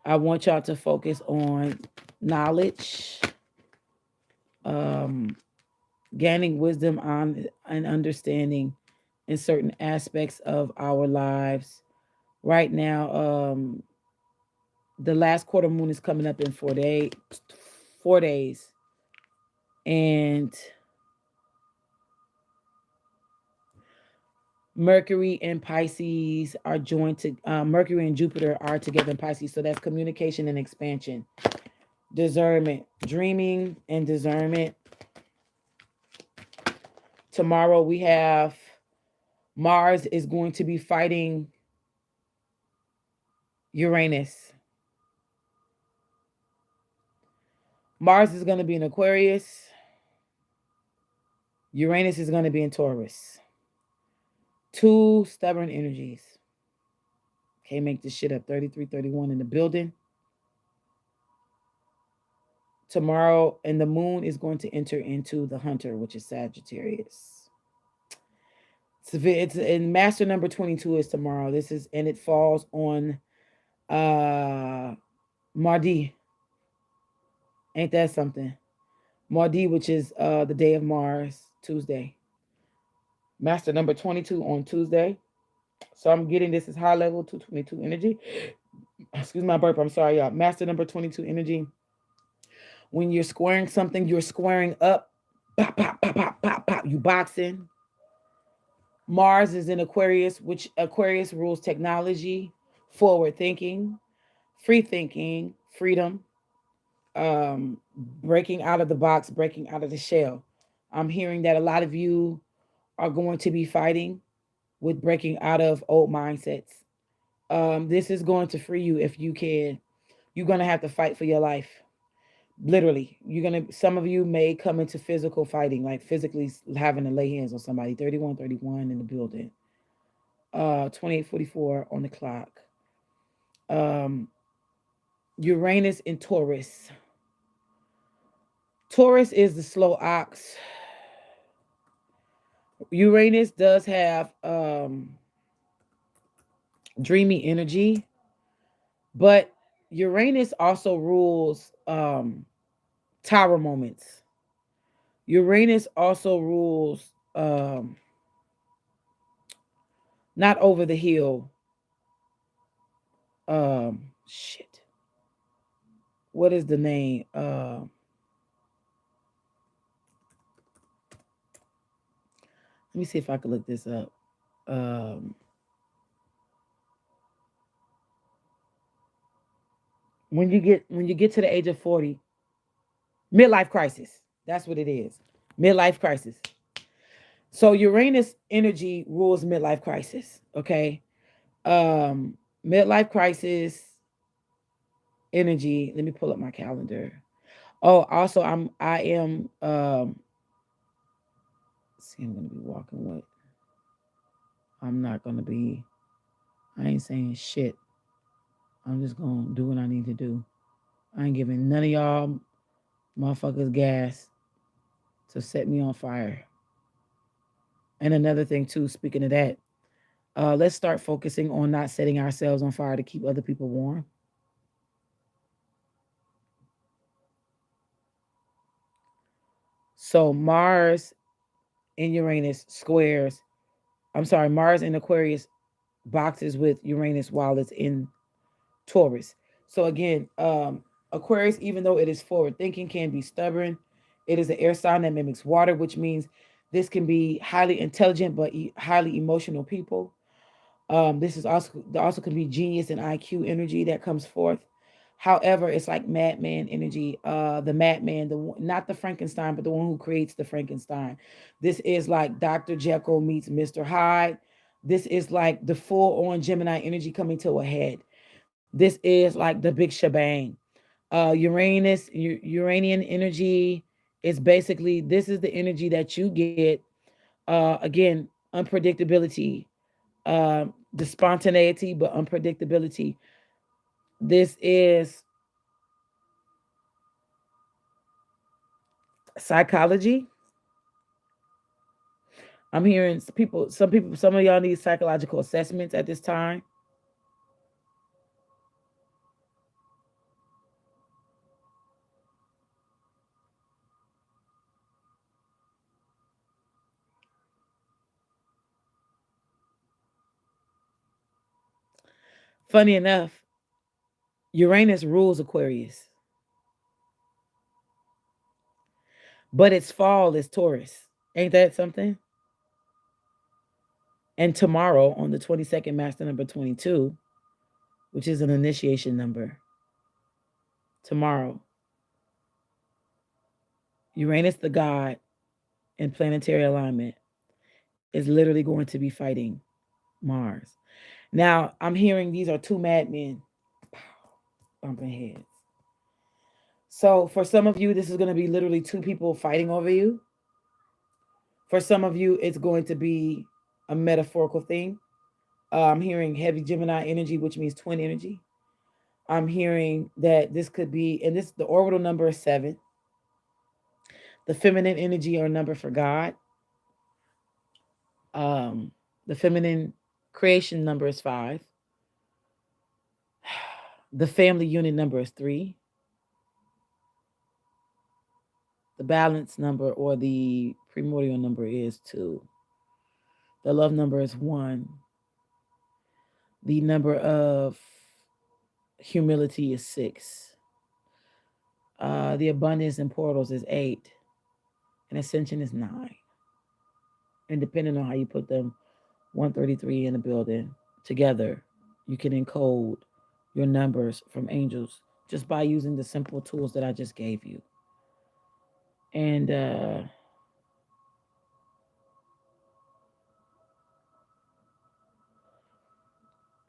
I want y'all to focus on knowledge, gaining wisdom on and understanding in certain aspects of our lives. Right now, the last quarter moon is coming up in 4 days, and Mercury and Pisces are joined to Mercury and Jupiter are together in Pisces, so that's communication and expansion, discernment, dreaming and discernment. Tomorrow we have Mars is going to be fighting Uranus. Mars is going to be in Aquarius. Uranus is going to be in Taurus. Two stubborn energies. Can't make this shit up. 3331 in the building. Tomorrow, and the moon is going to enter into the hunter, which is Sagittarius. It's and master number 22 is tomorrow. This is, and it falls on Mardi. Ain't that something? Mardi, which is the day of Mars, Tuesday. Master number 22 on Tuesday. So I'm getting this as high level 222 energy. Excuse my burp. I'm sorry, y'all. Master number 22 energy. When you're squaring something, you're squaring up. Pop, pop, pop, pop, pop, pop. You boxing. Mars is in Aquarius, which Aquarius rules technology, forward thinking, free thinking, freedom, breaking out of the box, breaking out of the shell. I'm hearing that a lot of you are going to be fighting with breaking out of old mindsets. This is going to free you if you can. You're going to have to fight for your life. Literally, some of you may come into physical fighting, like physically having to lay hands on somebody. 3131 in the building. 2844 on the clock. Uranus in Taurus. Taurus is the slow ox. Uranus does have dreamy energy, but Uranus also rules tower moments. Uranus also rules not over the hill. Shit. What is the name? Let me see if I can look this up. When you get to the age of 40, midlife crisis. That's what it is. Midlife crisis. So Uranus energy rules midlife crisis. Okay. Midlife crisis energy. Let me pull up my calendar. Oh, also I am see, I'm gonna be walking with. I'm not gonna be I ain't saying shit. I'm just gonna do what I need to do. I ain't giving none of y'all motherfuckers gas to set me on fire. And another thing too, speaking of that, let's start focusing on not setting ourselves on fire to keep other people warm. So Mars in Uranus squares. I'm sorry, Mars in Aquarius boxes with Uranus while it's in Taurus. So again, Aquarius, even though it is forward thinking, can be stubborn. It is an air sign that mimics water, which means this can be highly intelligent but highly emotional people. This is also can be genius and IQ energy that comes forth. However, it's like madman energy. The madman, not the Frankenstein, but the one who creates the Frankenstein. This is like Dr. Jekyll meets Mr. Hyde. This is like the full on Gemini energy coming to a head. This is like the big shebang. Uranian energy is basically this is the energy that you get. Again, unpredictability, the spontaneity, but unpredictability. This is psychology. I'm hearing some of y'all need psychological assessments at this time. Funny enough, Uranus rules Aquarius, but its fall is Taurus. Ain't that something? And tomorrow on the 22nd, master number 22, which is an initiation number, tomorrow, Uranus, the god in planetary alignment, is literally going to be fighting Mars. Now, I'm hearing these are two madmen bumping heads. So, for some of you, this is going to be literally two people fighting over you. For some of you, it's going to be a metaphorical thing. I'm hearing heavy Gemini energy, which means twin energy. I'm hearing that this could be, and this the orbital number is 7. The feminine energy or number for God. Um, the feminine creation number is 5. The family unit number is 3. The balance number or the primordial number is 2. The love number is 1. The number of humility is 6. The abundance in portals is 8. And ascension is 9. And depending on how you put them, 133 in the building together, you can encode your numbers from angels just by using the simple tools that I just gave you. And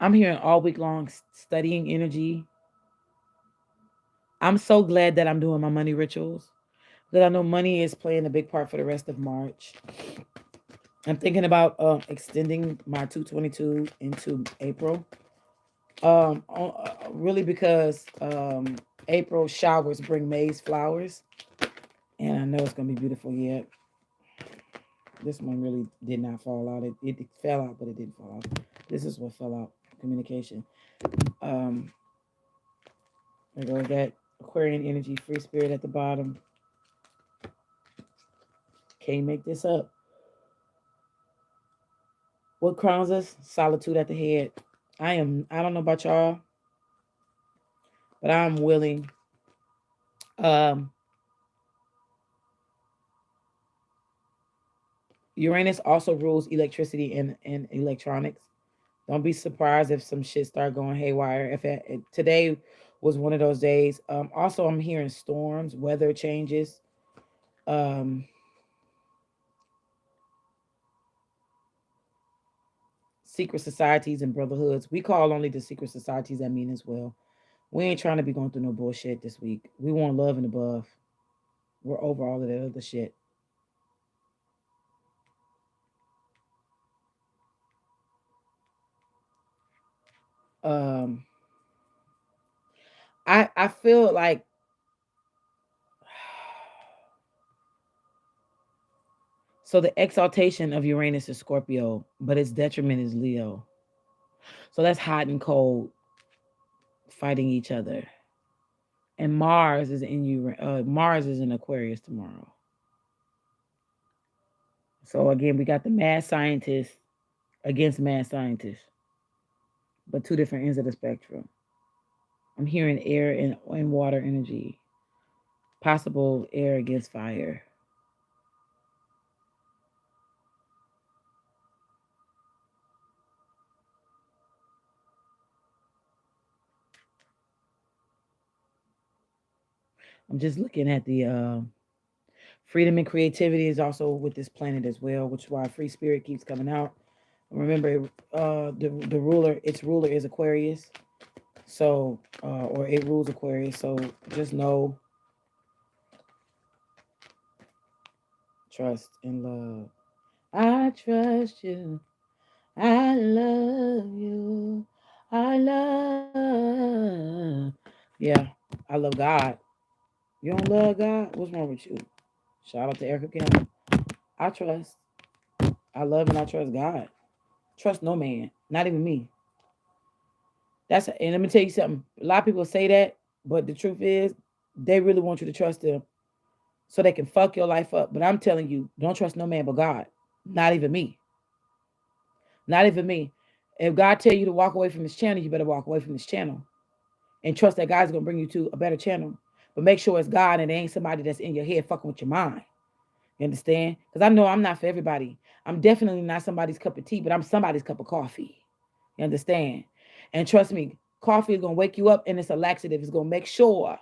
I'm hearing all week long studying energy. I'm so glad that I'm doing my money rituals. That I know money is playing a big part for the rest of March. I'm thinking about extending my 222 into April. Really because April showers bring May's flowers, and I know it's gonna be beautiful. Yet this one really did not fall out. It fell out, but it didn't fall out. This is what fell out. Communication. Um, there goes that Aquarian energy, free spirit at the bottom. Can't make this up. What crowns us? Solitude at the head. I don't know about y'all, but I'm willing. Um, Uranus also rules electricity and electronics. Don't be surprised if some shit start going haywire. Today was one of those days. Also, I'm hearing storms, weather changes, um, secret societies and brotherhoods. We call only the secret societies that mean as well. We ain't trying to be going through no bullshit this week. We want love and above. We're over all of that other shit. Um, I feel like so the exaltation of Uranus is Scorpio, but its detriment is Leo. So that's hot and cold fighting each other. And Mars is in Aquarius tomorrow. So again, we got the mad scientists against mad scientists, but two different ends of the spectrum. I'm hearing air and water energy, possible air against fire. I'm just looking at the freedom and creativity is also with this planet as well, which is why free spirit keeps coming out. Remember, the ruler, its ruler is Aquarius, so or it rules Aquarius. So just know, trust and love. I trust you. I love you. I love. Yeah, I love God. You don't love God? What's wrong with you? Shout out to Erica Campbell. I trust. I love and I trust God. Trust no man, not even me. And let me tell you something. A lot of people say that, but the truth is, they really want you to trust them so they can fuck your life up. But I'm telling you, don't trust no man but God. Not even me. Not even me. If God tell you to walk away from this channel, you better walk away from this channel and trust that God's gonna bring you to a better channel. But make sure it's God and it ain't somebody that's in your head fucking with your mind. You understand? Because I know I'm not for everybody. I'm definitely not somebody's cup of tea, but I'm somebody's cup of coffee. You understand? And trust me, coffee is gonna wake you up and it's a laxative. It's gonna make sure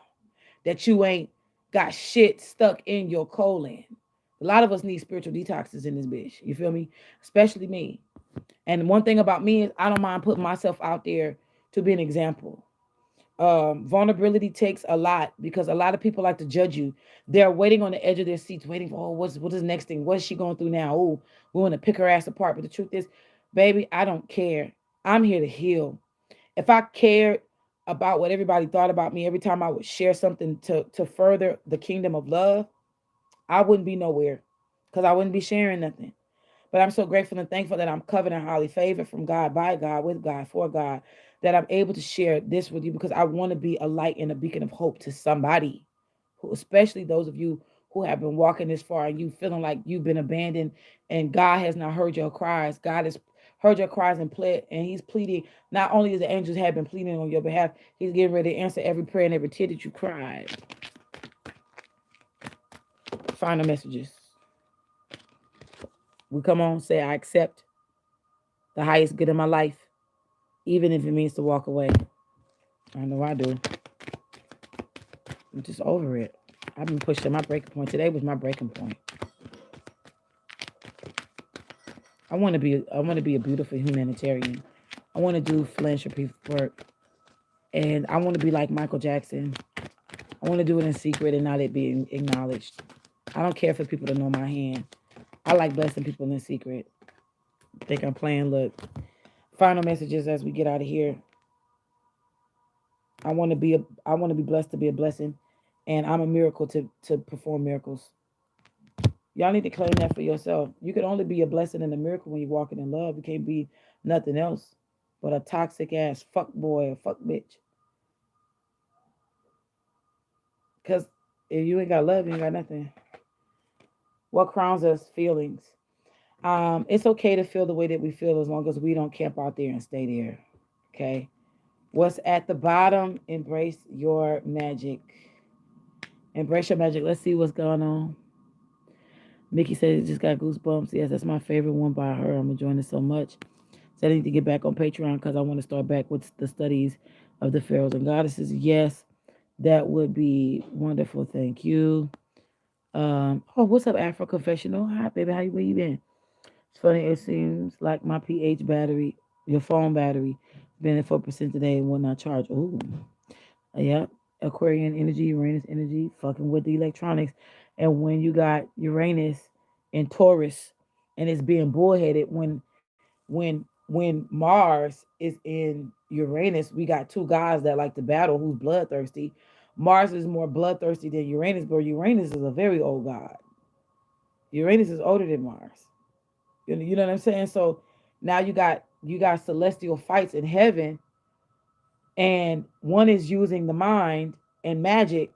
that you ain't got shit stuck in your colon. A lot of us need spiritual detoxes in this bitch. You feel me? Especially me. And one thing about me is I don't mind putting myself out there to be an example. Vulnerability takes a lot because a lot of people like to judge you. They're waiting on the edge of their seats, waiting for, oh, what is the next thing? What is she going through now? Oh, we want to pick her ass apart. But the truth is, baby, I don't care. I'm here to heal. If I cared about what everybody thought about me every time I would share something to further the kingdom of love, I wouldn't be nowhere because I wouldn't be sharing nothing. But I'm so grateful and thankful that I'm covered and highly favored from God, by God, with God, for God, that I'm able to share this with you because I want to be a light and a beacon of hope to somebody, who, especially those of you who have been walking this far and you feeling like you've been abandoned and God has not heard your cries. God has heard your cries and He's pleading. Not only as the angels have been pleading on your behalf, He's getting ready to answer every prayer and every tear that you cried. Final messages. We come on, say, I accept the highest good in my life, even if it means to walk away. I know I do. I'm just over it. I've been pushing my breaking point. Today was my breaking point. I want to be a beautiful humanitarian. I want to do philanthropy work. And I want to be like Michael Jackson. I want to do it in secret and not it being acknowledged. I don't care for people to know my hand. I like blessing people in secret. Think I'm playing. Look. Final messages as we get out of here. I want to be blessed to be a blessing, and I'm a miracle to perform miracles. Y'all need to claim that for yourself. You can only be a blessing and a miracle when you're walking in love. You can't be nothing else but a toxic ass fuck boy or fuck bitch. Cause if you ain't got love, you ain't got nothing. What crowns us? Feelings. It's okay to feel the way that we feel as long as we don't camp out there and stay there. Okay. What's at the bottom? Embrace your magic. Embrace your magic. Let's see what's going on. Mickey said it just got goosebumps. Yes, that's my favorite one by her. I'm enjoying it so much. So I need to get back on Patreon because I want to start back with the studies of the pharaohs and goddesses. Yes, that would be wonderful. Thank you. Oh, what's up, Afro Confessional? Hi, baby. Where you been? It's funny. It seems like my pH battery, your phone battery, been at 4% today and will not charge. Ooh, yep. Aquarian energy, Uranus energy, fucking with the electronics. And when you got Uranus in Taurus and it's being bullheaded when when Mars is in Uranus, we got two guys that like to battle who's bloodthirsty. Mars is more bloodthirsty than Uranus, but Uranus is a very old god. Uranus is older than Mars. You know what I'm saying? So now you got celestial fights in heaven, and one is using the mind and magic,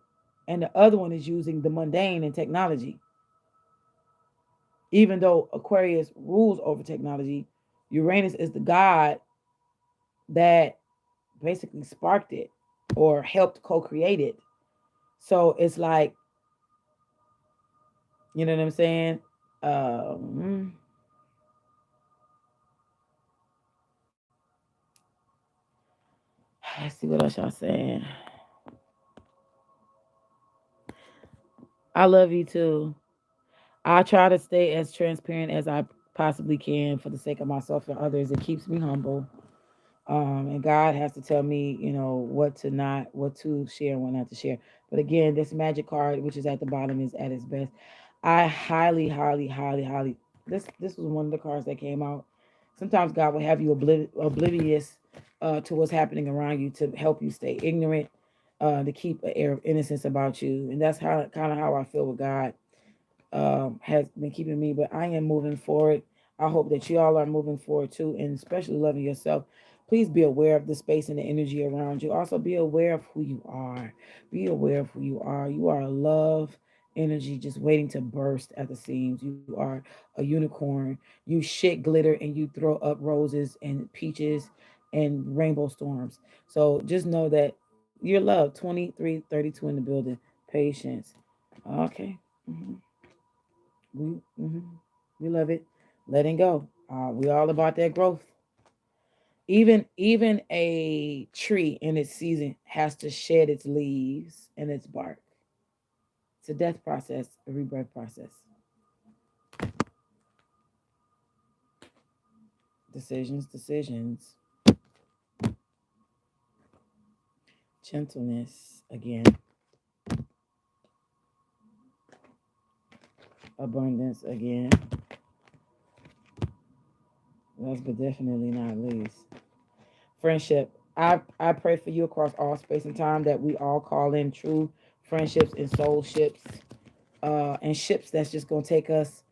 and the other one is using the mundane and technology. Even though Aquarius rules over technology, Uranus is the god that basically sparked it or helped co-create it. So it's like, you know what I'm saying? Um, let's see what else y'all saying. I love you too. I try to stay as transparent as I possibly can for the sake of myself and others. It keeps me humble. And God has to tell me, what to share and what not to share. But again, this magic card, which is at the bottom, is at its best. I highly, highly, highly, highly. This was one of the cards that came out. Sometimes God will have you oblivious to what's happening around you to help you stay ignorant, to keep an air of innocence about you, and that's how kind of how I feel with God has been keeping me. But I am moving forward. I hope that you all are moving forward too, and especially loving yourself. Please be aware of the space and the energy around you. Also, be aware of who you are. Be aware of who you are. You are a love energy just waiting to burst at the seams. You are a unicorn. You shit glitter and you throw up roses and peaches and rainbow storms. So just know that you're loved. 2332 in the building. Patience. Okay. Mhm. We love it. Letting go. We all about that growth. Even a tree in its season has to shed its leaves and its bark. It's a death process, a rebirth process. Decisions, decisions. Gentleness again. Abundance again. Last but definitely not least. Friendship. I pray for you across all space and time that we all call in true friendships and soul ships, and ships that's just gonna take us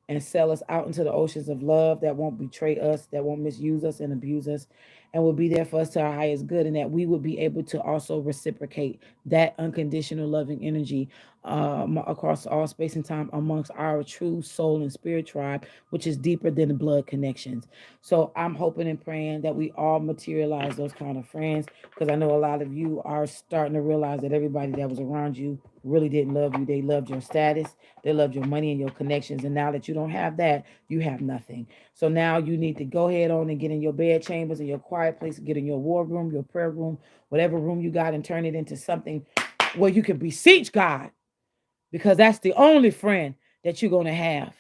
and sell us out into the oceans of love that won't betray us, that won't misuse us and abuse us, and will be there for us to our highest good, and that we would be able to also reciprocate that unconditional loving energy across all space and time amongst our true soul and spirit tribe, which is deeper than the blood connections. So I'm hoping and praying that we all materialize those kind of friends, because I know a lot of you are starting to realize that everybody that was around you really didn't love you. They loved your status, they loved your money and your connections. And now that you don't have that, you have nothing. So now you need to go ahead on and get in your bed chambers and your quiet place, get in your war room, your prayer room, whatever room you got, and turn it into something where you can beseech God, because that's the only friend that you're going to have.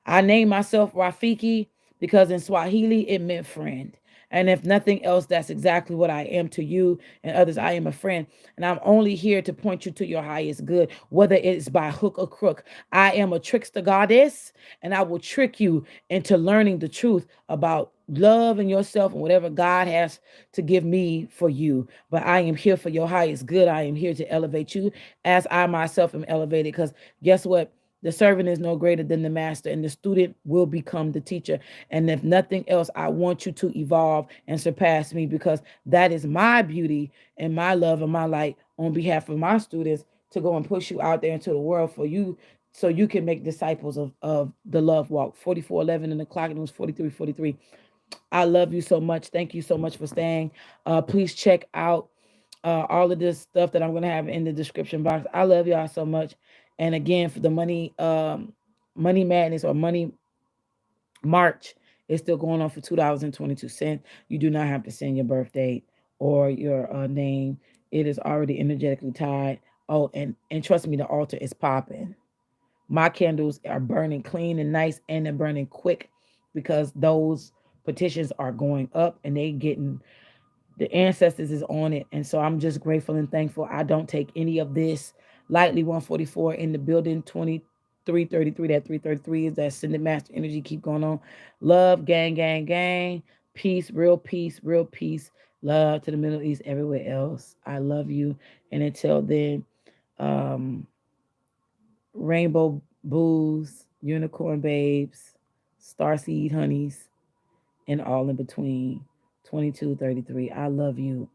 I named myself Rafiki because in Swahili it meant friend. And if nothing else, that's exactly what I am to you and others. I am a friend. And I'm only here to point you to your highest good, whether it's by hook or crook. I am a trickster goddess, and I will trick you into learning the truth about love and yourself and whatever God has to give me for you. But I am here for your highest good. I am here to elevate you as I myself am elevated. Because guess what? The servant is no greater than the master, and the student will become the teacher. And if nothing else, I want you to evolve and surpass me, because that is my beauty and my love and my light on behalf of my students, to go and push you out there into the world for you, so you can make disciples of the love walk. 44:11 in the clock, and it was 43:43. I love you so much. Thank you so much for staying. Please check out all of this stuff that I'm gonna have in the description box. I love y'all so much. And again, for the money madness or money march, is still going on for $2.22. You do not have to send your birth date or your name. It is already energetically tied. Oh, and trust me, the altar is popping. My candles are burning clean and nice, and they're burning quick, because those petitions are going up and they getting, the ancestors is on it. And so I'm just grateful and thankful. I don't take any of this lightly. 144 in the building, 20 333. That 333 is that ascended master energy. Keep going on. Love, gang, gang, gang. Peace, real peace, real peace. Love to the Middle East, everywhere else. I love you. And until then, um, rainbow booze, unicorn babes, starseed honeys, and all in between. 2233. I love you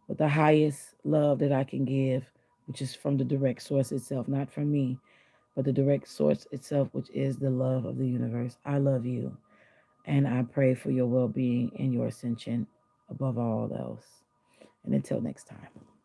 with the highest love that I can give, which is from the direct source itself, not from me, but the direct source itself, which is the love of the universe. I love you. And I pray for your well being and your ascension above all else. And until next time.